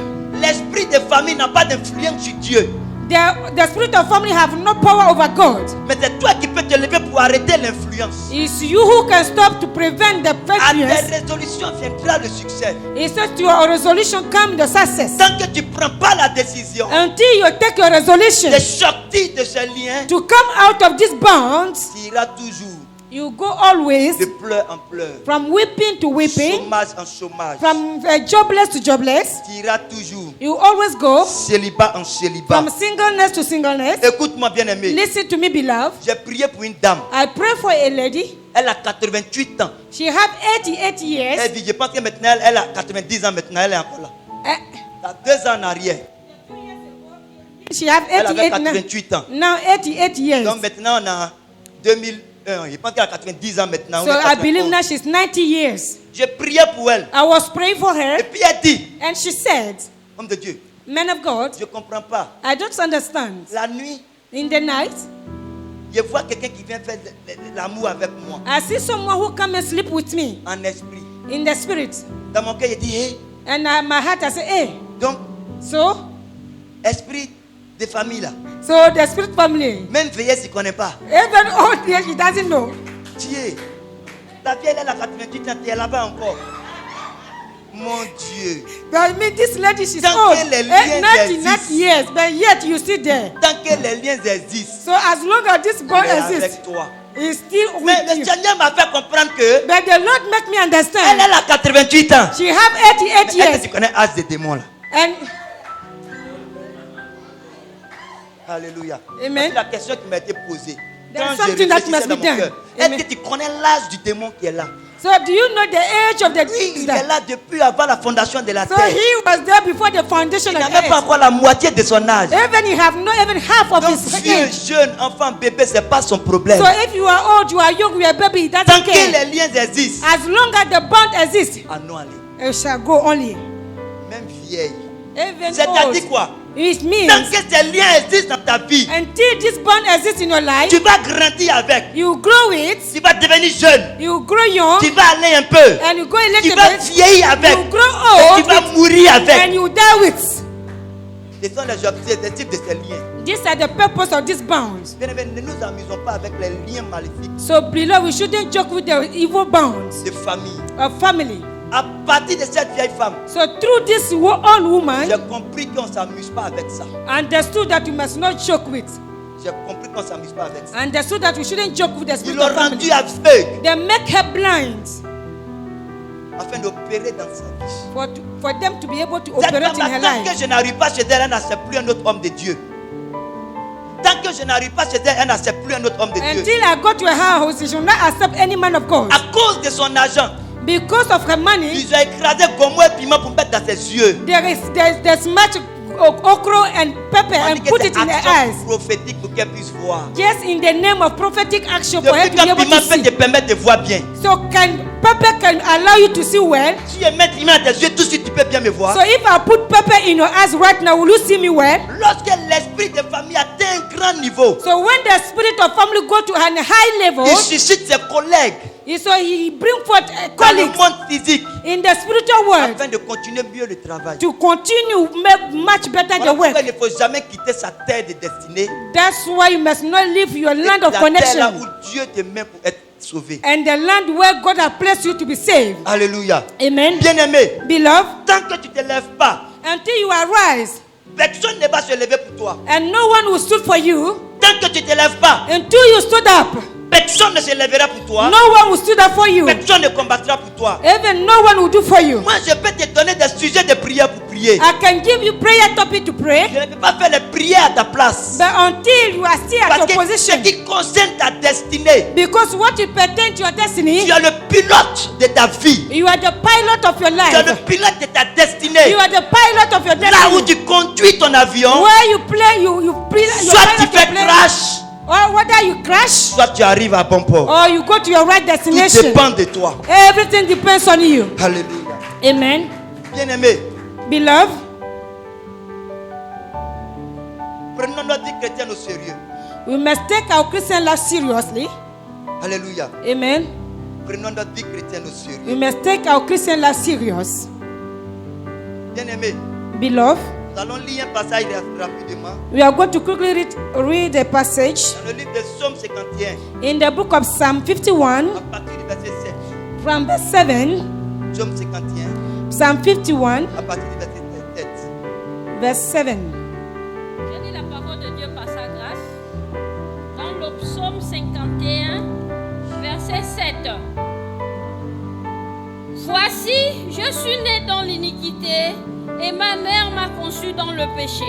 L'esprit de famille n'a pas d'influence sur Dieu. The spirit of family have no power over God. Mais c'est toi qui peux te lever pour arrêter l'influence. It's you who can stop to prevent the À tes failures. résolutions viendra le succès. It says to your resolution come the success. Tant que tu ne prends pas la décision Until you take your resolution de sortir de ce lien, to come out of these bonds, tu iras toujours you go always de pleurs en pleurs, from weeping to weeping, chômage en chômage. from jobless to jobless. Tu iras toujours You always go célibat en célibat. from singleness to singleness. Écoute-moi bien aimé. Listen to me, beloved. J'ai prié pour une dame. I pray for a lady. Elle a 88 ans. She have 88 years. Elle vit, je pense que maintenant elle a 90 ans maintenant. Elle est encore là. Eh, Elle a 2 ans en arrière. She have Elle avait 88 now. 88 ans. Now 88 years. Donc maintenant, on a 2001. Je pense qu'elle a 90 ans maintenant. So on est I believe 91. now she's 90 years. J'ai prié pour elle. I was praying for her, Et puis elle dit, and she said, homme de Dieu, man of God, je ne comprends pas. I don't understand. La nuit, In the night, je vois quelqu'un qui vient faire l'amour avec moi. I see someone who come and sleep with me En esprit. in the spirit. Dans mon cœur, je dis, hé. And my heart, I say, hey. Donc, So esprit de famille là. the spirit family. Même vieillesse, il ne connaît pas. Even old age, he doesn't know. Dieu. Ta vieille, elle a 88 ans, tu es là-bas encore. Mon Dieu. But I mean, this lady, she's Tant old. que les liens 99 existent. years, but yet you see there. Tant que les liens existent, So as long as this boy il est avec exists, toi. he's still Mais with le you. Seigneur m'a fait comprendre que But the Lord make me elle, understand. elle a 88 ans. She have 88 Est-ce que years. tu connais l'âge des démons là? And Alléluia. Amen. C'est la question qui m'a été posée. There's Quand je something that réfléchissais must dans be mon done. cœur, Amen. est-ce que tu connais l'âge du démon qui est là? so do you know the age of the Oui, il est that? là depuis avant la fondation de la So terre. he was there before the foundation Il of n'a même pas earth. encore la moitié de son âge. Even he have not even half of Donc, his vieux, age. jeune, enfant, bébé, c'est pas son problème. So if you are old, you are young, you are baby, it Tant doesn't que care. les liens existent, As long as the bond exists, ah non, allez. it shall go only. Même vieille. Even C'est-à-dire old. quoi? It Tant means que ces liens existent dans ta vie, until this bond exists in your life, tu vas grandir avec. you grow it, Tu vas devenir jeune. you grow young, Tu vas aller un peu. and you go a Tu little vas bit, vieillir avec. you grow Et tu vas old, mourir and avec. you die with. Ce sont les objectifs de ces liens. These are the purpose of these bonds. Bien aimé, ne nous amusons pas avec les liens maléfiques So, beloved, we shouldn't joke with the evil bonds de famille. of family. À partir de cette vieille femme, So, through this old woman, j'ai compris qu'on ne s'amuse pas avec ça. understood that we must not joke with. J'ai compris qu'on ne s'amuse pas avec ça. Understood that we shouldn't joke with the Ils spirit l'ont of family. rendu aveugle They make her blind afin d'opérer dans sa vie. for them to be able to Cette operate in femme, her tant que life. je n'arrive pas chez elle, elle n'accepte plus un autre homme de Dieu. Tant que je n'arrive pas chez elle, elle n'accepte plus un autre homme de Dieu. Until I go to her house, she should not accept any man of God. À cause de son argent, Because of her money, ils ont écrasé gommou et piment pour mettre dans ses yeux. there's much okra and pepper On dit and que put c'est it in her action eyes. prophétique pour qu'elle puisse voir. Just in the name of prophetic action for her Depuis to be quand able piment to peut te see. permettre de voir bien. So pepper can allow you to see well. Si je mets piment dans tes yeux, tout de suite tu peux bien me voir. So if I put pepper in your eyes right now, will you see me well? Lorsque l'esprit de famille atteint un grand niveau, So when the spirit of family go to a high level, il suscite ses collègues so he bring forth dans le colleagues monde physique in the spiritual world afin de continuer mieux le travail. to continue make much better Voilà the pourquoi work. il ne faut jamais quitter sa terre de destinée. That's why you must not leave your land of La terre là connection où Dieu te met pour être sauvé. and the land where God has placed you to be saved. Alléluia. Amen. Bien-aimé, Beloved, tant que tu ne te lèves pas, until you arise personne ne va se lever pour toi. and no one will stood for you, Tant que tu ne te lèves pas, until you stood up, personne ne se lèvera pour toi. no one will stood up for you. Personne ne combattra pour toi. Even no one will do for you. Moi, je peux te donner des sujets de prière pour prier. I can give you prayer topic to pray, Je ne peux pas faire les prières à ta place. but until you are still at Parce your que ce position, qui concerne ta destinée, because what you pertain to your destiny, tu es le pilote de ta vie. you are the pilot of your Tu es le life. pilote de ta destinée. You are the pilot of your Là où destiny. tu conduis ton avion, Where you play, you soit tu fais play, crash, or whether you crash, soit tu arrives à bon port. or you go to your right Tout destination. dépend de toi. Everything depends on you. Alléluia. Amen. Bien-aimé, Beloved, prenons notre vie chrétienne au sérieux. we must take our Christian life seriously. Alléluia. Amen. Prenons notre vie chrétienne au We sérieux. must take our Christian life serious. Bien-aimé, Beloved, nous allons lire un passage rapidement. we are going to quickly read a passage Dans le livre de Psaume 51, in the book of Psalm 51 à partir du verset 7. from verse 7. Psaume 51, Psalm 51 à partir du verset 7. verse 7. Je lis la parole de Dieu par sa grâce dans le psaume 51, verset 7. Voici, je suis né dans l'iniquité et ma mère m'a conçu dans le péché.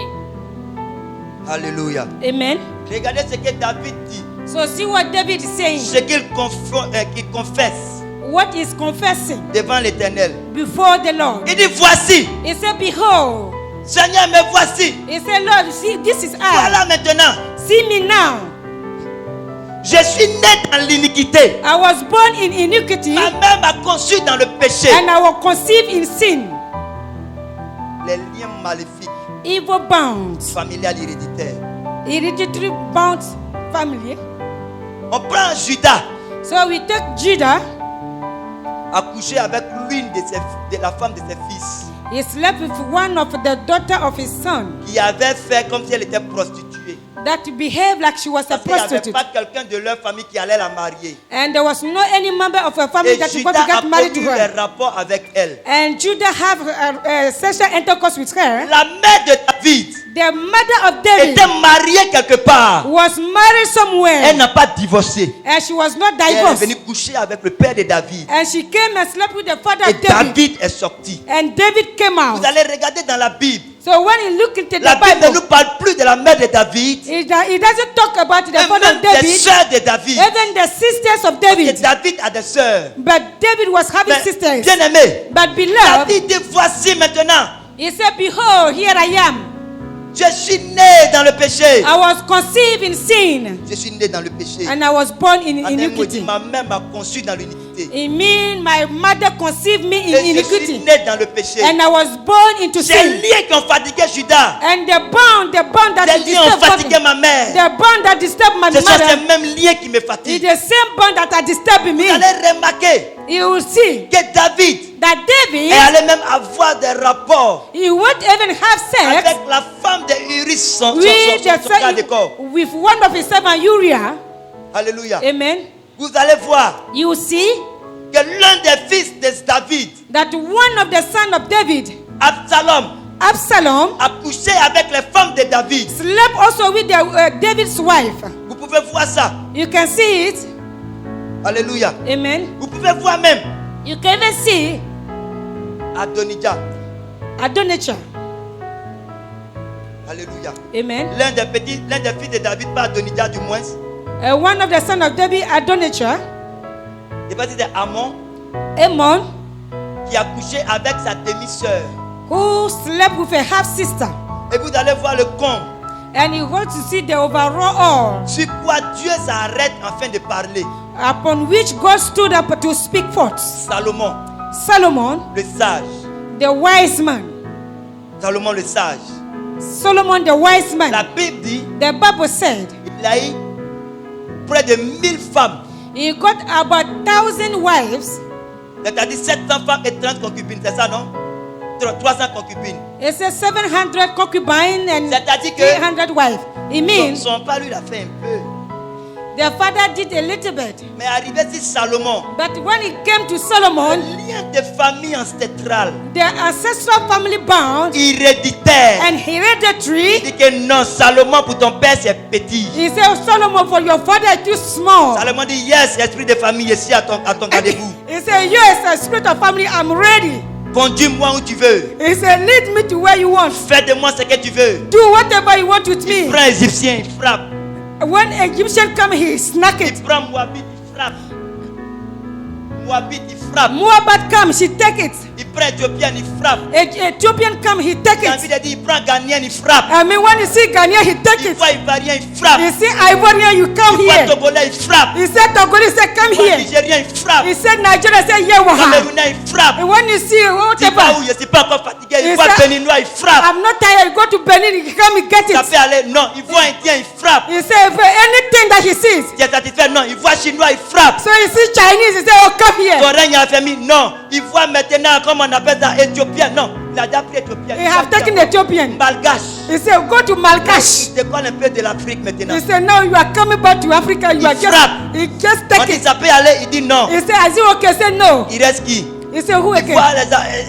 Alléluia. Amen. Regardez ce que David dit. So see what David is saying. Ce qu'il confesse What is confessing devant l'Éternel. before the Lord. Il dit voici, He said, behold, Seigneur, me voici. He said, Lord, see, this is I. Voilà maintenant. See me now. Je suis né dans l'iniquité. I was born in iniquity Ma mère m'a conçu dans le péché. and I was conceived in sin. Les liens maléfiques, Evil bound. familiales, héréditaires. Hereditary bound family. On prend Judas, So we take Judah. a couché avec l'une de la femme de ses fils, He slept with one of the daughter of his son qui avait fait comme si elle était prostituée. that behaved like she was a Parce qu'il n'y avait prostitute. pas quelqu'un de leur famille qui allait la marier. And there was no any member of her family Et that was Judas going to a get married to connu her. des rapports avec elle. And Judah have a sexual intercourse with her. La mère de David The mother of David était mariée quelque part. was married Elle somewhere n'a pas divorcé. and she was not Et elle est divorced. venue coucher avec le père de David. And she came and slept with the father Et of David. David est sorti. And David came out. Vous allez regarder dans la Bible. So when you look into La the Bible ne Bible, nous parle plus de la mère de David. it doesn't talk about the Et father même of des David, sœurs de David. even the sisters of Et David. David a des sœurs. But David was having Mais sisters. bien aimé, But beloved, David dit voici maintenant. he said, behold, here I am. Je suis né dans le péché. I was conceived in sin Je suis né dans le péché. and I was born in En un mot dit, iniquity. ma mère m'a conçu dans l'iniquité. It means my mother conceived me in Et je suis iniquity né dans le péché. and I was born into Ces sin. liens qui ont fatigué Judas, And the bond that ces liens ont disturbed fatigué me, ma mère. the bond that disturbed my Ce sont ces mother mêmes liens qui me is fatiguent. the same bond that are disturbing Vous me. allez remarquer You will see que David that David, allait même avoir des rapports he won't even have sex avec la femme de Uris, son with, garde de corps. with one of his servants, Uriah. Alléluia. Amen. Vous allez voir You will see que l'un des fils de David, that one of the sons of David, Absalom, Absalom, a couché avec les femmes de David. slept also with David's wife. Vous pouvez voir ça. You can see it. Alléluia. Amen. Vous pouvez voir même You can even see Adonijah. Adonijah. Alléluia. Amen. L'un des fils de David, pas Adonijah du moins. One of the sons of David, Adonijah, Il va dire c'est Amon Ammon, qui a couché avec sa demi-sœur. who slept with a half sister. Et vous allez voir le comble. And you want to see the overall Sur quoi Dieu s'arrête afin de parler. upon which God stood up to speak forth. Salomon, Solomon, le sage. the wise man. Salomon le sage. Solomon, the wise man. La Bible dit The Bible said il a eu près de 1000 femmes. he got about 1,000 wives. C'est-à-dire 700 femmes et 30 concubines. C'est ça, non? 300 concubines. It says 700 concubines and C'est-à-dire que 300 wives. It means son père lui l'a fait un peu. the father did a little bit. Mais arrivé sur Salomon, But when it came to le Solomon, lien de famille ancestrale, the ancestral family bound héréditaire. and Il hereditary, dit que non, Salomon pour ton père c'est petit. he said, Solomon, for your father is too small. Salomon dit yes, esprit de famille ici à ton gardez-vous. He said, yes, a spirit of family, I'm ready. Conduis-moi où tu veux. He said, lead me to where you want. Fais de moi ce que tu veux. Do whatever you want with me. Prends Égyptien, il frappe. When Egyptian come, he snack Il it. prend Moabite, il frappe. Moabite, il frappe. Moabite come, she take it. Il prend Éthiopien, il frappe. Ethiopian come, he take David it. a dit, il prend Ghanéen, il frappe. I mean, when you see Ghanaian, he take Il it. voit Ivoirien, il frappe. You see Ivorian, you come Il voit here. Togolais, il frappe. He said Togolese, he said, come Il voit here. Nigérien, il frappe. He said Nigeria, say yeah, waha. Camerounais, il frappe. And when you see Tu vas whatever, où? Je ne suis pas encore fatigué. Il Il voit said- Béninois, il frappe. I'm not tired. You go to Benin, you come and get Ça it. peut aller. Non, il voit Indien, il frappe. He said, for anything that he sees. Tu es satisfait? Non, il voit Chinois, il frappe. So you see Chinese, he said, oh, come Ton here. règne a fermé. Non, il voit maintenant, comme on appelle ça, Éthiopien. Non, il a déjà pris Éthiopien. He have taken Ethiopian. Malgache. He said, go to Malgache. Il décolle un peu de l'Afrique maintenant. He said, no, you are coming back to Africa. You Il are just, frappe. he just On take dit it. ça peut aller, il dit non. He said, is it okay? He said, no. Il reste qui? He said, who Il, again? voit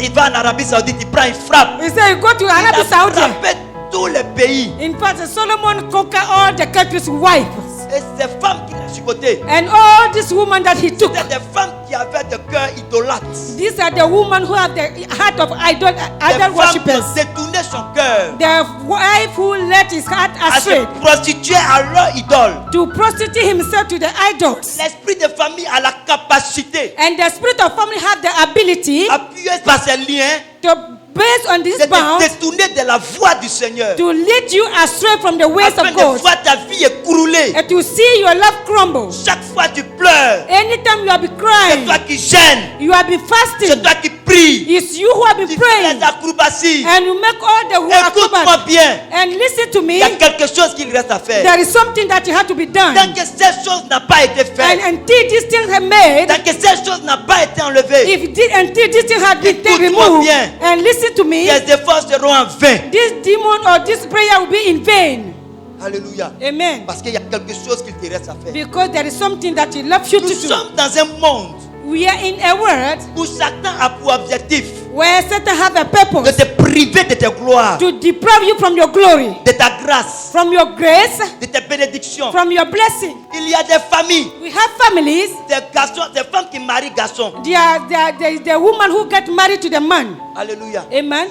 il va en Arabie Saoudite, il prend, il frappe. He said, you go to Il Arabie a Saudi. frappé tous les pays. In fact, Solomon conquered all the country's wives. Et ces femmes qu'il a supportées, And all these women that he took, c'était des femmes qui avaient des cœurs idolâtres. these are the women who have the heart of idol Des femmes qui worshippers. ont détourné son cœur The wife who let his heart à se astray prostituer à leur idole. to prostitute himself to the idols. L'esprit de famille a la capacité, And the spirit of family have the ability appuyé par ses liens, to based on this C'est bound, de détourner de la voie du Seigneur. to lead you astray from the ways Afin of de God, voir ta vie écrouler. and to see your life crumble. Chaque fois tu pleures. Anytime you have been C'est crying, toi qui gênes. you have been C'est fasting, toi qui pries. it's you who have been Tu fais praying, les acrobaties. and you make all the Écoute-moi acrobats. bien. And listen to Il me, y a quelque chose qu'il reste à faire. there is something that you have to be done. Tant que cette chose n'a pas été And faite, until this thing had made, tant que cette chose n'a pas été enlevée, until this thing had been Écoute-moi removed, bien. and listen to me, tes efforts seront en vain. this demon or this prayer will be in vain. Alléluia. Amen. Parce qu'il y a quelque chose qu'il te reste à faire. Because there is something that he loves you Nous to do. sommes dans un monde We are in a world où Satan a pour objectif where Satan have a de purpose te priver de tes gloires, to deprive you from your glory, de ta grâce, from your grace, de tes bénédictions. from your blessing. Il y a des familles, We have families. des garçons, des femmes qui marient garçons. There is the woman who get married to the man. Alléluia. Amen.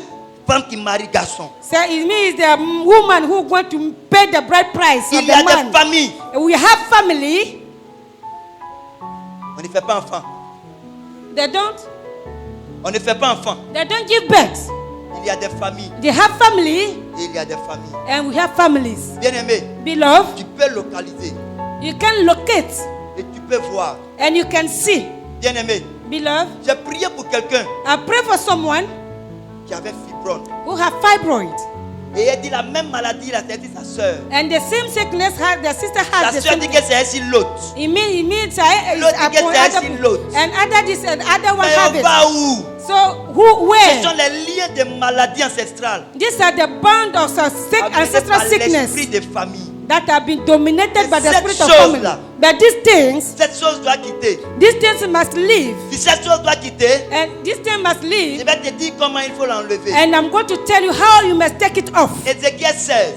Femmes qui marient garçons. So it means the woman who want to pay the bride price of Il y a the des man. familles, We have family. on ne fait pas enfant. On ne fait pas enfant. They don't give birth. Il y a des familles They have family, et il y a des familles. and we have families. Bien-aimé, Beloved, tu peux localiser you can locate et tu peux voir. and you can see. Bien-aimé, Beloved, j'ai prié pour quelqu'un I pray for someone qui avait fibrome. who have fibroid, Et elle dit la même maladie, il a dit sa soeur. and the same sickness the sister La has. The soeur same dit que c'est ainsi l'autre. it means L'autre dit que c'est ainsi l'autre. and other this and other one Mais have on it. va où? So who Ce sont where? les liens de maladies ancestrales. These are the bond of Amenés ancestral par sickness l'esprit des familles. that have been dominated by the Cette spirit of chose-là. family. But Cette chose doit quitter. these things must leave, Si cette chose doit quitter, and this thing must je leave. vais te dire comment il faut l'enlever. And I'm going to tell you how you must take it off. Ézéchiel 16.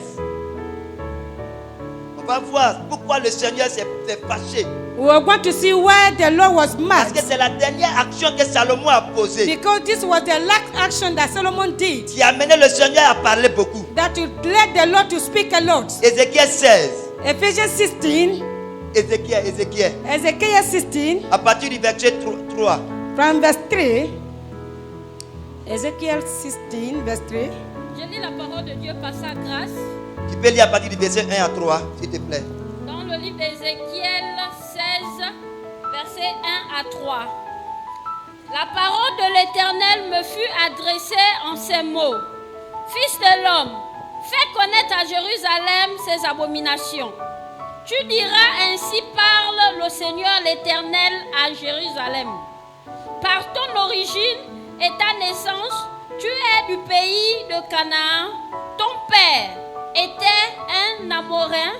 On va voir pourquoi le Seigneur s'est fâché. We are going to see why the Lord was Parce mad. que c'est la dernière action que Salomon a posée Because this was the last action that Solomon did qui a amené le Seigneur à parler beaucoup. that would let the Lord to speak a lot. Ézéchiel 16. Ephesians 16, Ézéchiel. Ezekiel 16, À partir du verset 3. from verse 3. Ezekiel 16, verse 3. Je lis la parole de Dieu par sa grâce Tu peux lire à partir du verset 1 à 3, s'il te plaît. dans le livre d'Ézéchiel 16, versets 1 à 3. La parole de l'Éternel me fut adressée en ces mots. Fils de l'homme, fais connaître à Jérusalem ses abominations. Tu diras ainsi parle le Seigneur l'Éternel à Jérusalem. Par ton origine et ta naissance, tu es du pays de Canaan. Ton père était un Amorin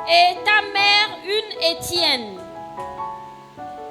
et ta mère une Étienne.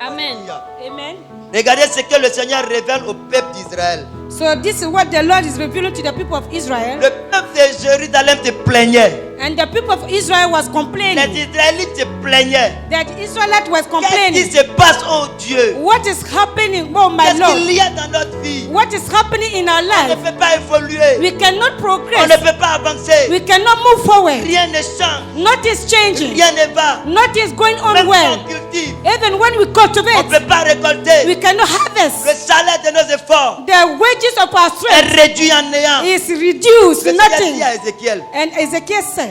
Amen. Alléluia. Amen. Regardez ce que le Seigneur révèle au peuple d'Israël. So this is what the Lord is revealing to the people of Israel. Le peuple de Jérusalem se plaignait. And the people of Israel was Les complaining. Israélites se plaignaient. That Israelite was Qu'est-ce qui complaining. se passe, oh Dieu? What is happening, oh my Qu'est-ce Lord? qu'il y a dans notre vie? What is happening in our On ne life? peut pas évoluer. We cannot On progress. ne peut pas avancer. We cannot move forward. Rien ne change. Nothing is changing. Rien ne va. Nothing is going on Même si well. on cultive, Even when we on ne cultivate, peut pas récolter. we cannot Le harvest. salaire de nos efforts The wages of our est strength réduit en néant. is reduced Le to Seigneur dit nothing. à Ézéchiel, And Ezekiel said,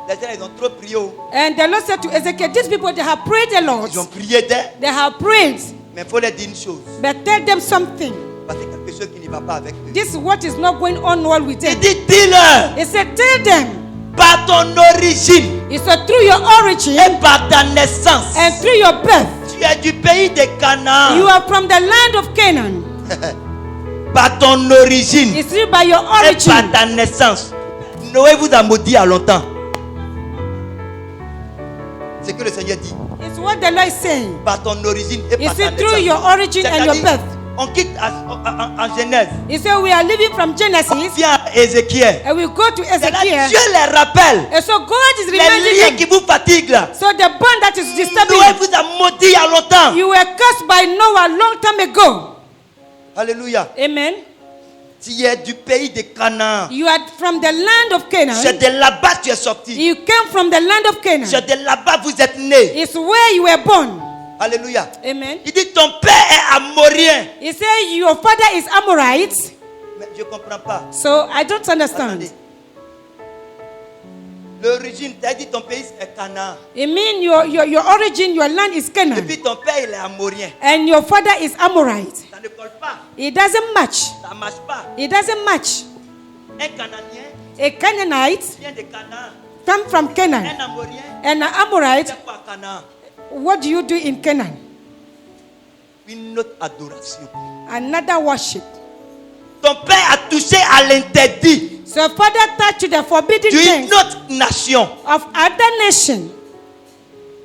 les gens ils ont trop prié. and the Lord said to Ezekiel, these people, they have prayed a lot. Ils ont prié d'eux, They have prayed, mais il faut leur dire une chose. but tell them something. Parce que quelque chose qui ne va pas avec eux. This is what is not going on well with Il them. dit, dis-leur, He said, tell them, par ton origine he said, through your origin et par ta naissance, and through your birth, tu es du pays de Canaan. you are from the land of Canaan. Par ton origine It's through by your et par origin. ta naissance. Noé vous a maudit il y a longtemps. C'est ce que le Seigneur dit. It's what the Lord is saying. Par ton origine et He par ta said, through your naissance. origin and your C'est-à-dire, birth. on quitte en Genèse. He said, we are living from Genesis Viens à Ézéchiel. and we go to C'est là Ezekiel. Dieu les rappelle. And so God is Les liens reminding qui them. vous fatiguent là. So the bond that is disturbing Noé you, vous a maudit il y a longtemps. you were cursed by Noah a long time ago. Alléluia. Amen. Tu es du pays de Canaan. You are from the land of Canaan. C'est de là-bas que tu es sorti. You came from the land of Canaan. C'est de là-bas que vous êtes né. It's where you were born. Alléluia. Amen. Il dit ton père est amorien. He said, your father is Amorite. Mais je ne comprends pas. So I don't understand. Attendez. L'origine, tu as dit ton pays est Canaan. It means your origin, your land is Et Canaan. puis ton père, il est amorien. And your father is Amorite. Ça ne colle pas. It doesn't match. Ça ne marche pas. It doesn't match. Un Cananien A Canaanite vient de Canaan. come from Canaan. Un amorien, And an Amorite, c'est quoi Canaan? what do you do in Canaan? Une autre adoration. Another worship. Ton père a touché à l'interdit So father touched the forbidden d'une things autre nation. of other nation.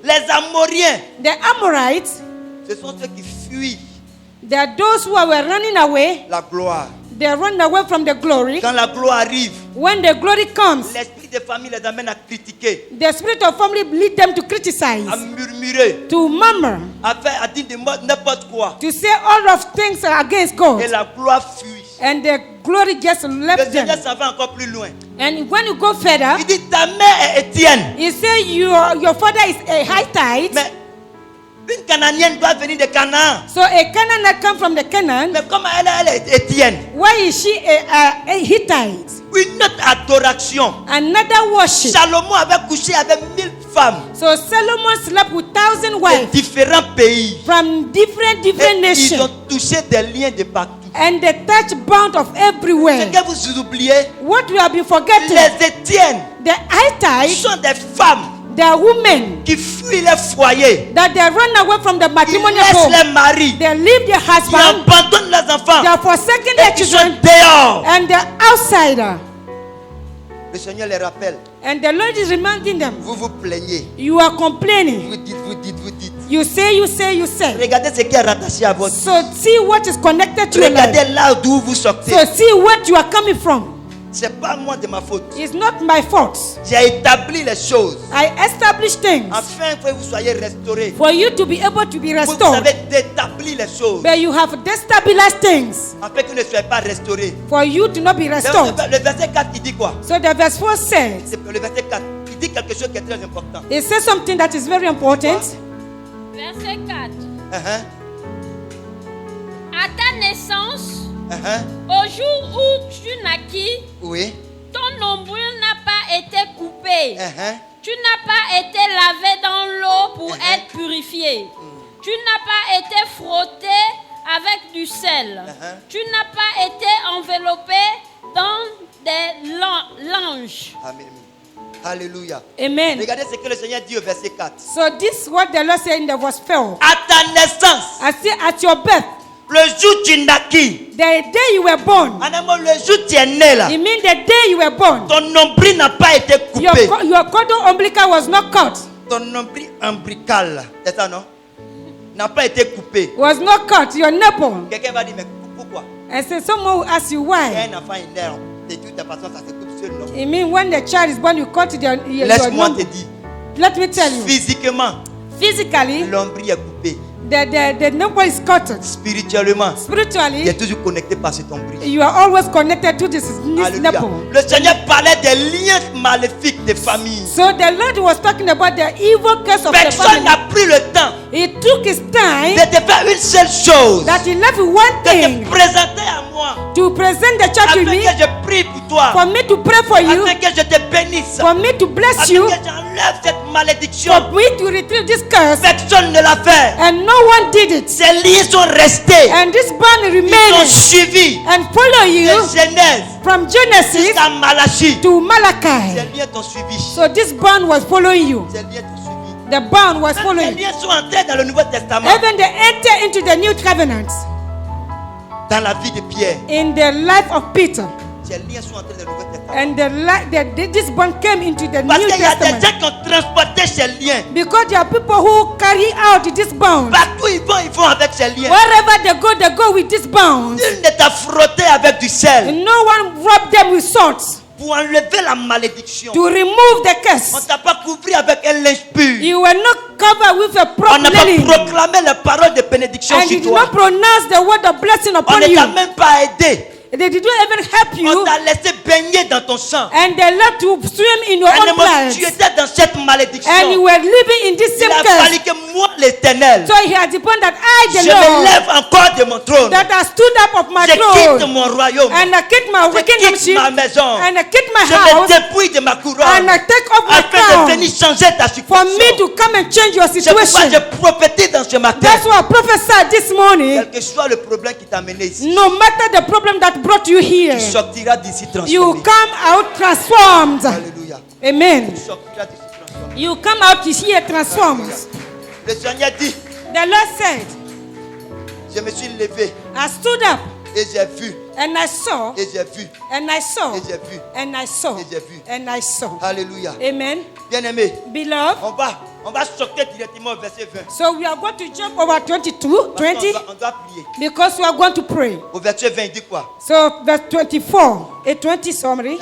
Les Amoriens, The Amorites, ce sont ceux qui fuient they are those who were running away. la gloire. They run away from the glory. Quand la gloire arrive, When the glory comes, l'esprit de famille les amène à critiquer, the spirit of family lead them to criticize, à murmurer, to murmur, à dire de moi n'importe quoi. to say all of things are against God. Et la gloire fuit. And the glory just Le left Seigneur them. s'en va encore plus loin. And when you go further, Il dit ta mère est Étienne. he say your father is a Hittite. Mais une Canaanienne doit venir de Canaan. So a Canaanite come from the Canaan. Mais comment elle est Étienne? Why is she a Hittite? Une autre adoration. Another worship. Salomon avait couché avec 1000 femmes So Solomon slept with 1,000 de wives différents pays. from different Et ils nations. ont touché des liens de partout. And the touch bound of Ce everywhere. que vous oubliez, What we have been forgetting, les Étiennes the Hittites, sont des femmes the women qui fuient les foyers. that they run away from the Ils matrimonial laissent home. les maris. They leave their Ils husband, abandonnent leurs enfants. they are forsaking Et their ils sont children, dehors. and the outsider. Le Seigneur les rappelle. And the Lord is reminding them, Vous vous plaignez. you are complaining. Vous dites, vous dites, vous dites. You say, you say, you say. Regardez ce qui est rattaché à votre vie. So see what is connected to your life. Regardez là d'où vous sortez. So see what you are coming from. C'est pas moi de ma faute. It's not my fault. J'ai établi les choses I established things afin que vous soyez restaurés. for you to be able to be Vous restored. avez d'établir les choses But you have destabilized things afin que vous ne soyez pas restaurés. for you to not be restored. Le verset 4 il dit quoi? So the verse 4 says, C'est le verset 4. Il dit quelque chose qui est très important. it says something that is very important. Verset 4. Uh-huh, À ta naissance, uh-huh. au jour où tu naquis, Oui. ton nombril n'a pas été coupé. Uh-huh. Tu n'as pas été lavé dans l'eau pour être purifié. Tu n'as pas été frotté avec du sel. Tu n'as pas été enveloppé dans des langes. Amen. Alléluia. Amen. Regardez ce que le Seigneur dit au verset 4. So this is what the Lord said in the verse 4. À ta naissance, I say at your birth, le jour où tu naquis, the day you were born, en un mot, le jour où tu es né là, it means the day you were born, ton nombril n'a pas été coupé. your cordon umbilical was not cut, Ton nombril ombilical, là, c'est ça non? N'a pas été coupé. was not cut, your nipple. Quelqu'un va dire, mais pourquoi? And so someone will ask you Quand why. un enfant est né, de toute façon, ça se coupe seul, non? It means when the child is born, you cut your Laisse-moi te nipple. dire, Let me tell you, physiquement, physically, l'ombril est coupé. the nipple is cut. Spirituellement, il Spiritually, est toujours connecté par cet ombril. you are always connected to this Alléluia. nipple. Le Seigneur parlait des liens maléfiques des familles. So the Lord was talking about the evil curse of the Personne family. n'a pris le temps He took his time de te faire une seule chose, that he left with one de thing te présenter à moi, to present the church afin to me, que je prie pour toi, for me to pray for you, afin que je te bénisse, for me to bless afin you, que j'enlève cette malédiction. for me to retrieve this curse, Personne ne l'a fait. and no one did it. Ces liens sont restés. And this bond Ils ont remained suivi and follow de you Genèse from Genesis jusqu'à Malachie. to Malachi. Ces liens t'ont suivi. So this bond was following you. Ces liens t'ont suivi. The bond was Ces following you. liens sont entrés dans le Nouveau Testament, Even they enter into the new covenant dans la vie de Pierre. in the life of Peter. Ces liens sont entrés dans le Nouveau Testament. And this bond came into the Parce New qu'il y a des Testament. gens qui ont transporté ces liens. Because there are people who carry out this bond. Partout ils vont avec ces liens. Wherever they go with this bond. Nul ne t'a frotté avec du sel And no one rub them with salt pour enlever la malédiction. to remove the On curse. ne t'a pas couvert avec un linge pur. You were not covered with a On proper n'a pas linen. proclamé les paroles de bénédiction And you sur did toi. not pronounce the word of blessing On upon ne you. t'a même pas aidé. They did not even help On you. t'a laissé baigner dans ton sang. And they let you swim in your À un own moment, blood. tu étais dans cette malédiction. And you were living in this Il same a curse. fallu que moi, l'Éternel, So he has depended that I, je the me Lord, lève encore de mon trône. that I stood up of my Je quitte throne. mon royaume. And I keep my Je quitte kingdomship. ma maison. And I keep my Je me house. dépouille de ma couronne. And I take off my Afin de crown. venir changer ta For situation. me to come and change your C'est pourquoi situation. je prophétise dans ce matin. That's why I prophesied this morning. Quel que soit le problème qui t'a amené ici, No matter the problem that brought you here, tu sortiras d'ici you transformé. come out transformed. Alléluia. Amen. Tu sortiras d'ici transformé. You come out here transformed. Le Seigneur dit, The Lord said, je me suis levé I stood up et j'ai vu, and I saw, et j'ai vu, and I saw, et j'ai vu. and I saw, Et j'ai vu. and I saw. Alléluia. Amen. Bien-aimé, Beloved, on va sortir directement au verset 20. so we are going to jump over 22, Parce 20, qu'on doit prier. because we are going to pray. Au verset 20, il dit quoi? So verse 24 et 20 summary.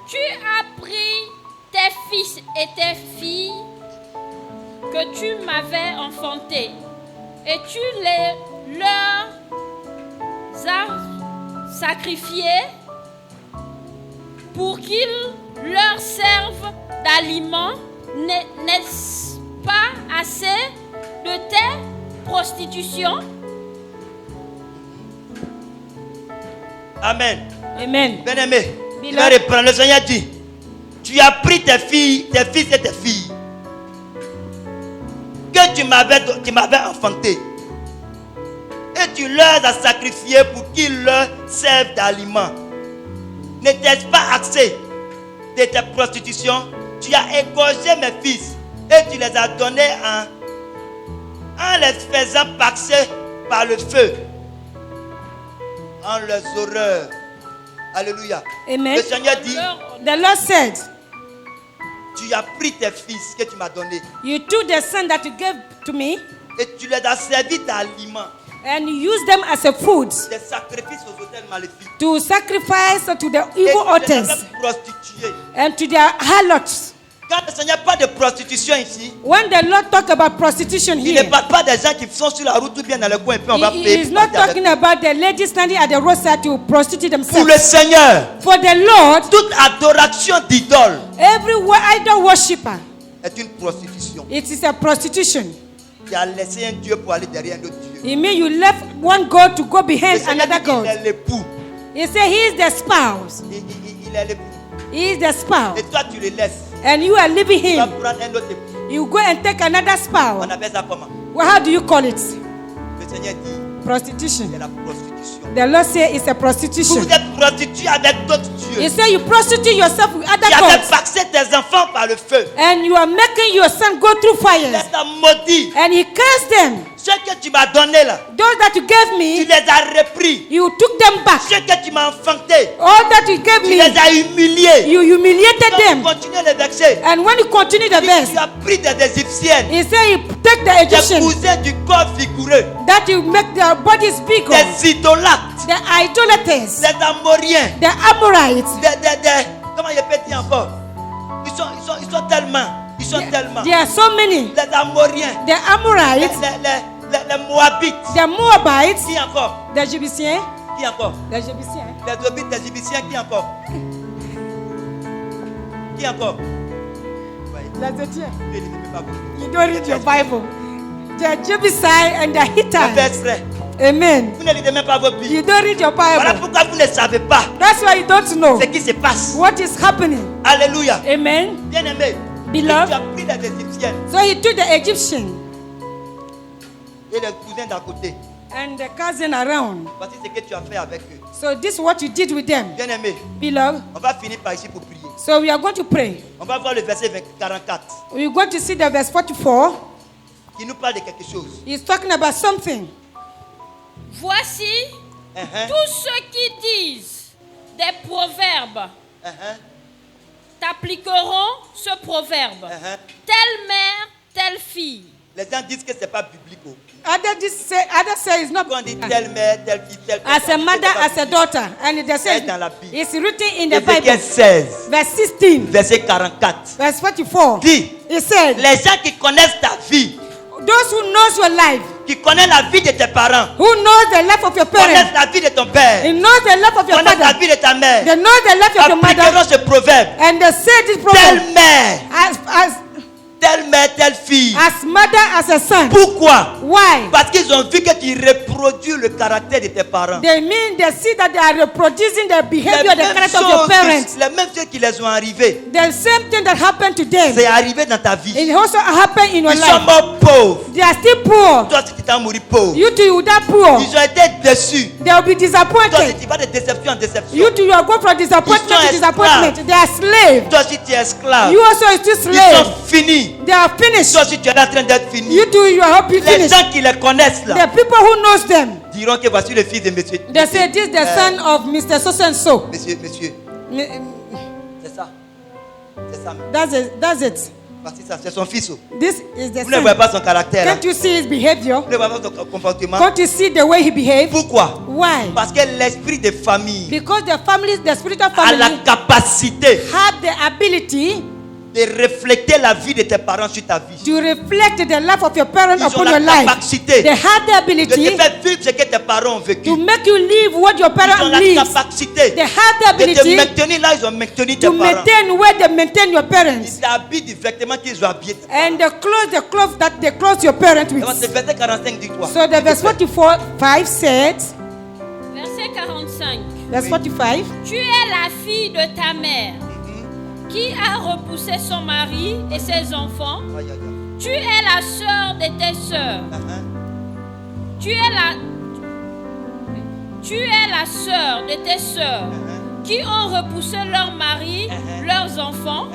Tu as pris tes fils et tes filles que tu m'avais enfantés et tu leur as sacrifiés pour qu'ils leur servent d'aliment. N'est-ce pas assez de tes prostitutions? Amen. Amen. Bien-aimé, il va Beloved. reprendre. Le Seigneur dit, tu as pris tes filles, tes fils et tes filles que tu m'avais enfantés et tu leur as sacrifiés pour qu'ils leur servent d'aliment. N'était-ce pas assez de tes prostitutions? Tu as égorgé mes fils et tu les as donnés en les faisant passer par le feu, en leurs horreurs. Alléluia. Amen. Le Seigneur dit, The Lord said, tu as pris tes fils que tu m'as donnés you took the son that you gave to me et tu les as servis d'aliment, and you used them as a food des sacrifices aux autels maléfiques. to sacrifice to the Et evil tu les altars as prostitués. and to their harlots. Quand le Seigneur parle de prostitution ici, When the Lord talk about prostitution il here, ne parle pas des gens qui sont sur la route ou bien dans le coin et puis on va he payer. is pour not partir avec talking eux. about the ladies standing at the roadside to prostitute Pour themselves. le Seigneur, For the Lord, toute adoration d'idole every idol worshipper, est une prostitution. it is a prostitution. Tu as laissé un Dieu pour aller derrière un autre Dieu. It means you left one God to go Le behind Seigneur another dit qu'il God. est l'époux. He said he is the spouse. Il est l'époux. He is the spouse. Et toi, tu le laisses. And you are leaving Tu vas him. prendre un autre époux. You go and take another On spouse. appelle ça comment? Well, how do you call it? Le Seigneur dit, Prostitution. c'est la prostitution. The Lord said it's a Vous prostitution. vous êtes prostitué avec d'autres He dieux. said you prostitute yourself with other Tu avais gods. passé tes enfants par le feu. And you are making your son go through Il fires. les a maudits. And he cursed them. Ce que tu m'as donné là, Those that you gave tu me, les as repris. you took them back. Ce que tu m'as enfanté, All that you gave tu me, les as humiliés. you humiliated Donc, them. continue le verset. And when you continue the verse, Tu as pris des Égyptiennes, he said you take the des Egyptian, cousins du corps figureux, that you make their bodies bigger, des idolâtres, the idolaters, des Amoriens, the Amorites, comment je peux dire encore? Ils sont tellement. there are so many, Les Amoriens, the Amorites, les Moabites. the Moabites, Qui encore? the Jebusians, Qui encore? the Jebusians, Les Obites, les Égyptiens, qui encore? Qui encore? Voyez, the Zetians. Dieu ne peut pas vous. You don't read your Bible. The Jebusite and the Vous faites Hittites. exprès. Amen. Vous ne lisez même pas vos Bibles. You don't read your Voilà Bible. pourquoi vous ne savez pas That's why you don't know ce qui se passe. what is happening. Alléluia. Amen. Bien-aimé, Beloved. tu as pris les Égyptiennes So he took the Egyptian et les cousins d'à côté. and the cousin around. Voici ce que tu as fait avec eux. So this is what you did with them, Bien-aimé, beloved. on va finir par ici pour prier. So we are going to pray. On va voir le verset 44 We're going to see the verse 44. qui nous parle de quelque chose. He's talking about something. Voici Uh-huh, tous ceux qui disent des proverbes uh-huh, t'appliqueront ce proverbe. uh-huh. Telle mère, telle fille. Les gens disent que ce n'est pas biblique. Others say it's not. Quand on dit telle mère, telle fille, telle As a personne, mother, c'est pas as a biblique. daughter, and they say Dans la Bible. it's written in the Ézéchiel Bible. 16, Verse 16, verset 44. verse 44. Dit, He said, les gens qui connaissent ta vie, those who knows your life, qui connaît la vie de tes parents, who knows the life of your connaît parents, la vie de ton père, he knows the life of your connaît la father, vie de ta mère, they know the life of your appliqueront mother, ce proverbe. and they say this proverb Telle mère, as telle fille. mother, as a son. Pourquoi? Why? Parce qu'ils ont vu que tu reproduis le caractère de tes parents. They mean they see that they are reproducing the behavior, the character of your parents. Les mêmes choses qui les ont arrivées, The same thing that happened to them, c'est arrivé dans ta vie. it also happened in your Ils sont life. morts pauvres. They are still poor. Toi, si tu t'es mouru pauvre, You too, you die poor. ils ont été déçus. They will be Toi, si disappointed. tu vas de déception en déception. You too, you are going from disappointment to disappointment. They are slaves. Toi, si tu es esclave, You also are still ils slaves. sont finis. They are finished. Toi, si tu es en train d'être fini, You too, you are les finished. gens qui les connaissent là The people who knows them, diront que voici le fils de monsieur. they say this is the son of Mr. So and so. Monsieur, c'est ça. C'est ça. That's it. Voici ça, c'est son fils. This is the Vous ne voyez son. pas son caractère là. Can't you see his behavior? Vous ne voyez pas son comportement. Can't you see the way he behaves? Pourquoi? Why? Parce que l'esprit de famille Because the spiritual a la family capacité have the ability de refléter la vie de tes parents sur ta vie. to reflect the life of your parents Ils ont upon la your life. capacité They have the de ability te faire vivre ce que tes parents ont vécu. to make you live what your Ils parents ont la live. capacité They have the de te ability maintenir là, ils ont maintenu tes to parents. maintain where they maintain your parents. Ils t'habillent du vêtement qu'ils ont habillé tes parents. And the clothes that they clothe your parents Et with. c'est verset 45 dit quoi? So the verse 45 said, Verset 45. verse 45, Tu es la fille de ta mère qui a repoussé son mari et ses enfants. Aïe, aïe, aïe. Tu es la sœur de tes sœurs. Tu es la sœur de tes sœurs qui ont repoussé leur mari, leurs enfants.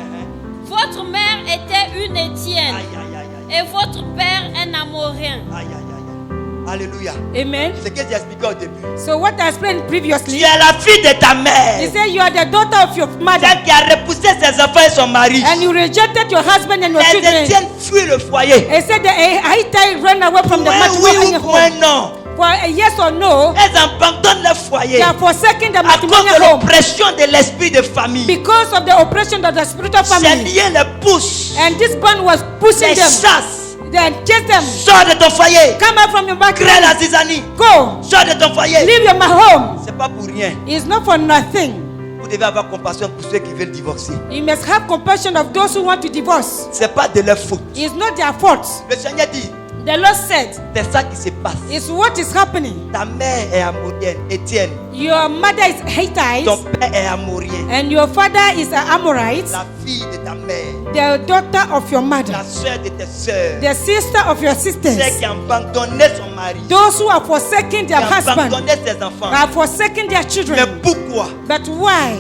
Votre mère était une Étienne Aïe, aïe, aïe, aïe. et votre père un Amoréen. Aïe, aïe, aïe, aïe. Alléluia. amen. C'est ce que j'ai expliqué au début. So what I explained Tu previously, es la fille de ta he mère. said you are the daughter of your mother Celle qui a repoussé ses enfants et son mari. and you rejected your husband and your Les children. Étienne fuient le foyer. He said the Hittite ran away from the Pour un oui matrimonial ou pour un home. non. For a yes or no, Elles abandonnent le foyer they are forsaking the à cause matrimonial de home l'oppression de l'esprit de famille. because of the oppression of the spiritual Ces family. liens les poussent, And this bond was pushing les them. chassent. Then chase them. Sors de ton foyer. Come out from your Crée la background. zizanie. Go. Sors de ton foyer. Leave your home. C'est pas pour rien. It's not for nothing. Vous devez avoir compassion pour ceux qui veulent divorcer. You must have compassion of those who want to divorce. C'est pas de leur faute. It's not their fault. Le Seigneur dit, The Lord said, c'est ça qui se passe. it's what is happening. Ta mère est amorienne, Étienne. Your mother is Hittite Ton père est amorien. and your father is an Amorite, La fille de ta mère, the daughter of your mother, la soeur de tes soeurs, the sister of your celle sisters, qui a abandonné son mari, those who are forsaking qui their a husband, abandonné ses enfants. are forsaking their Mais children. pourquoi? But why?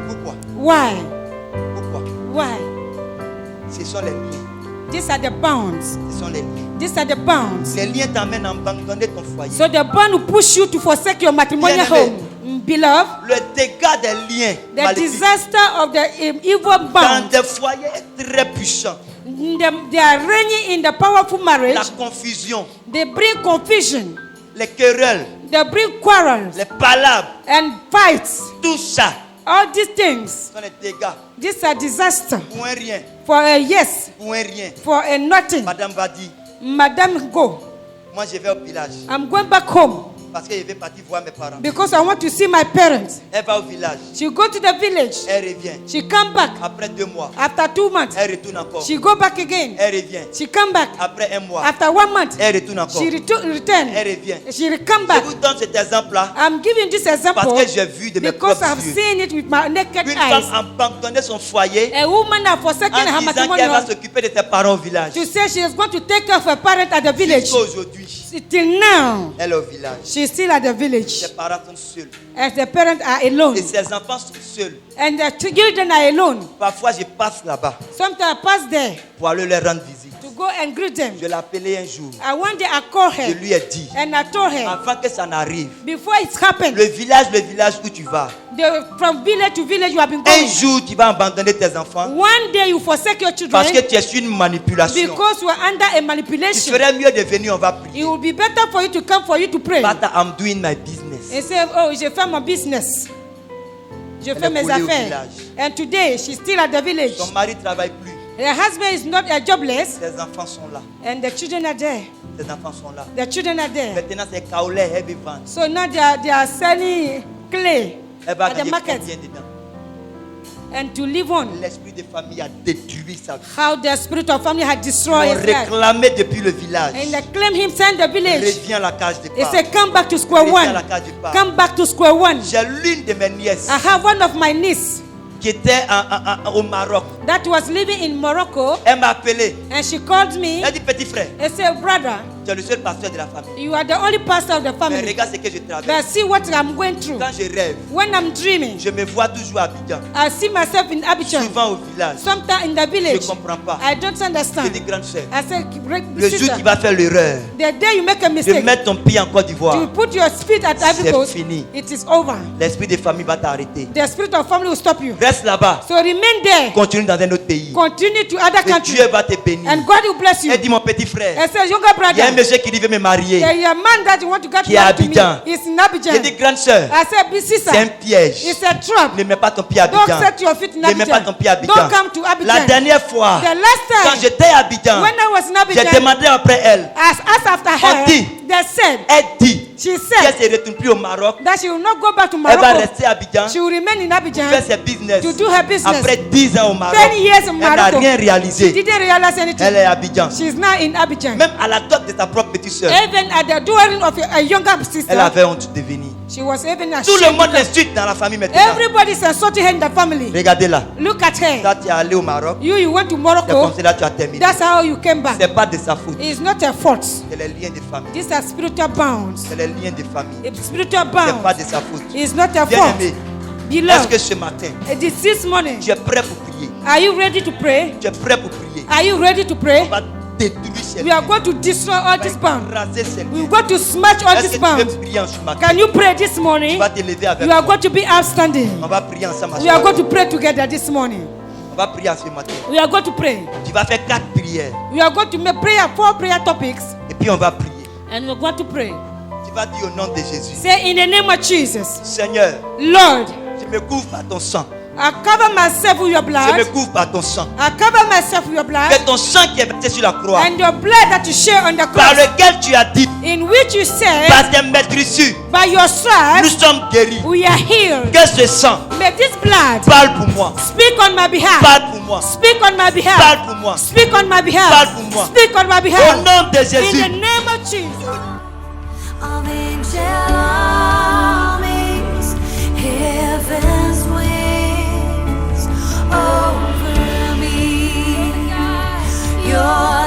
Pourquoi? Why? Pourquoi? Why? Ce sont les liens. These are the bonds. Ce sont les liens. These are the bonds. Les liens t'amènent à abandonner ton foyer. So the bond will push you to forsake your matrimonial Bien-aimé. home. Beloved, Le dégât des liens the maléfiques disaster of the evil dans bond, des foyers est très puissant. they are reigning in the powerful marriage. La confusion, They bring confusion. les querelles, They bring quarrels les palabres, and fights. tout ça All these things, sont des dégâts these are disaster. pour un rien, For a yes, pour un rien. for a nothing. Madame va dire, Madam, go. moi je vais au village I'm going back home parce que je vais partir voir mes parents. because I want to see my parents. Elle va au village, She go to the village. elle revient. She come back Après 2 mois, after 2 months. elle retourne encore. She go back again. Elle revient. She come back Après 1 mois, after 1 month. elle retourne encore. She return. Elle revient. She come Je back. vous donne cet exemple-là I'm giving this example parce que j'ai vu de mes because propres I've yeux. seen it with my naked Une eyes. femme abandonnait son foyer A woman has forsaken her en disant qu'elle matrimonial va home s'occuper de ses parents au village. to say she is going to take care of her parents at the village. Jusqu'à aujourd'hui, Till now, elle est au village. she's still at the village. Ses parents sont seuls. As the parents are alone. Et ses enfants sont seuls. And the children are alone. Parfois, je passe là-bas Sometimes I pass there pour aller leur rendre visite. to go and greet them. Je l'ai appelé un jour. And one day I called Je her lui ai dit, and I told her, avant que ça n'arrive, before it's happened, le village où tu vas, from village to village you have been un going. jour tu vas abandonner tes enfants One day you forsake your parce que children tu es sur une manipulation. because you are under a Il manipulation. serait mieux de venir, on va prier. It will be better for you to come for you to pray. But I'm doing my business. And say, oh, je fais mon business. Je Elle fais est mes coulée au affaires. village. And today she's still at the village. Son mari ne travaille plus. The husband is not jobless, Tes enfants sont là. and the children are there. Tes enfants sont là. The children are there. Maintenant, c'est Kaolé, elle veut vendre. So now they are selling clay Elle va at the gagner market combien dedans? and to live on. L'esprit de famille a détruit sa vie. How the spirit of family had Ils destroyed l'ont his life. réclamé depuis le village. And they claim him send the village. Reviens à la cage de He part. said, come back to square Reviens à one. la cage de part. Come back to square one. J'ai l'une de mes nièces I have one of my niece qui était au Maroc. that was living in Morocco, Elle m'a appelé. and she called me Elle dit, petit frère, and said, brother, tu es le seul pasteur de la famille. you are the only pastor of the Mais family. regarde ce que je But traverse. see what I'm going through. Quand je rêve, When I'm dreaming, je me vois toujours à Abidjan. I see myself in Abidjan, Souvent au village. sometimes in the Je ne village. comprends pas. I don't Je dis, understand. grande sœur, I said, le jour sister, tu vas faire l'erreur the day you make a de mistake, mettre ton pied en Côte d'Ivoire, to put your feet at Ivory c'est Coast, fini. it is over. L'esprit de famille va t'arrêter. The spirit of family will stop you. Reste là-bas. So remain there. Continue dans un autre pays. Continue to other Et countries. Dieu va te bénir. And God will bless you. Elle dit, mon petit frère, I said, younger il y a un brother, monsieur qui dit veut me marier. there is a man that you want to get Qui est married to Abidjan. me. He's in J'ai dit, Abidjan. grande sœur, I said, big sister, c'est un piège. it's a trap. Ne mets pas ton pied à Don't Abidjan. set your feet in Ne mets pas ton Abidjan. pied à Abidjan. Don't come to La Abidjan. dernière fois, The last quand time, j'étais à Abidjan, when I was in j'ai Abidjan, demandé après elle. as after On her, dit. they said, Elle dit she qu'elle said ne se retourne plus au Maroc. that she will not go back to Elle va Morocco. rester à Abidjan She will remain in pour Abidjan faire ses business. to do her business. Après 10 ans au Maroc, 10 years in elle n'a Morocco. rien She réalisé. didn't realize Elle anything. est à Abidjan. She's now in Abidjan. Même à la dot de ta propre petite soeur, Even at the dwelling of a younger elle sister, avait honte de venir. she was even Tout le ashamed. monde l'insulte dans la famille maintenant. Everybody's insulting her in the family. Regardez-la. Look at her. Toi, tu es allé au Maroc. You went to C'est Morocco. comme cela que tu as terminé. That's how you came back. C'est pas de sa faute. It's not a fault. C'est les liens de famille. These are spiritual bounds. C'est les liens de famille. It's spiritual C'est pas bounds. de sa faute. It's not a fault. Bien-aimé, est-ce Beloved, que ce matin, this morning, tu es prêt pour prier? are you ready to pray? Tu es prêt pour prier? Are you ready to On pray? va détruire ces We are liens. going to destroy all On these va bounds. écraser ces We liens. are going to smash all Est-ce these que tu veux bounds. prier en ce matin? Can you pray this Tu morning? vas te lever avec You are moi. going to be outstanding. On va prier ensemble. We are going to pray together this morning. On va prier ce matin. We are going to pray. Tu vas faire 4 prières. We are going to make prayer, 4 prayer topics, Et puis on va prier. and we're going to pray. Tu vas dire au nom de Jésus. Say in the name of Jesus, Seigneur, Lord, je me couvre par ton sang. I cover myself with your Je me blood. couvre par ton sang. I cover myself with your blood, Que ton sang qui est versé sur la croix, and your blood that you share on the par cross, lequel tu as dit, in which you said, par tes maîtrisures, by your nous stripes sommes guéris. we are healed. Que ce sang May this blood parle pour moi. speak on my behalf. Parle pour moi. Speak on my behalf. Parle pour moi. Speak on my behalf. Parle pour moi. Speak on my Au behalf. nom de In the Jésus. name of Jesus. Of angel armies, heaven's wings over me. Your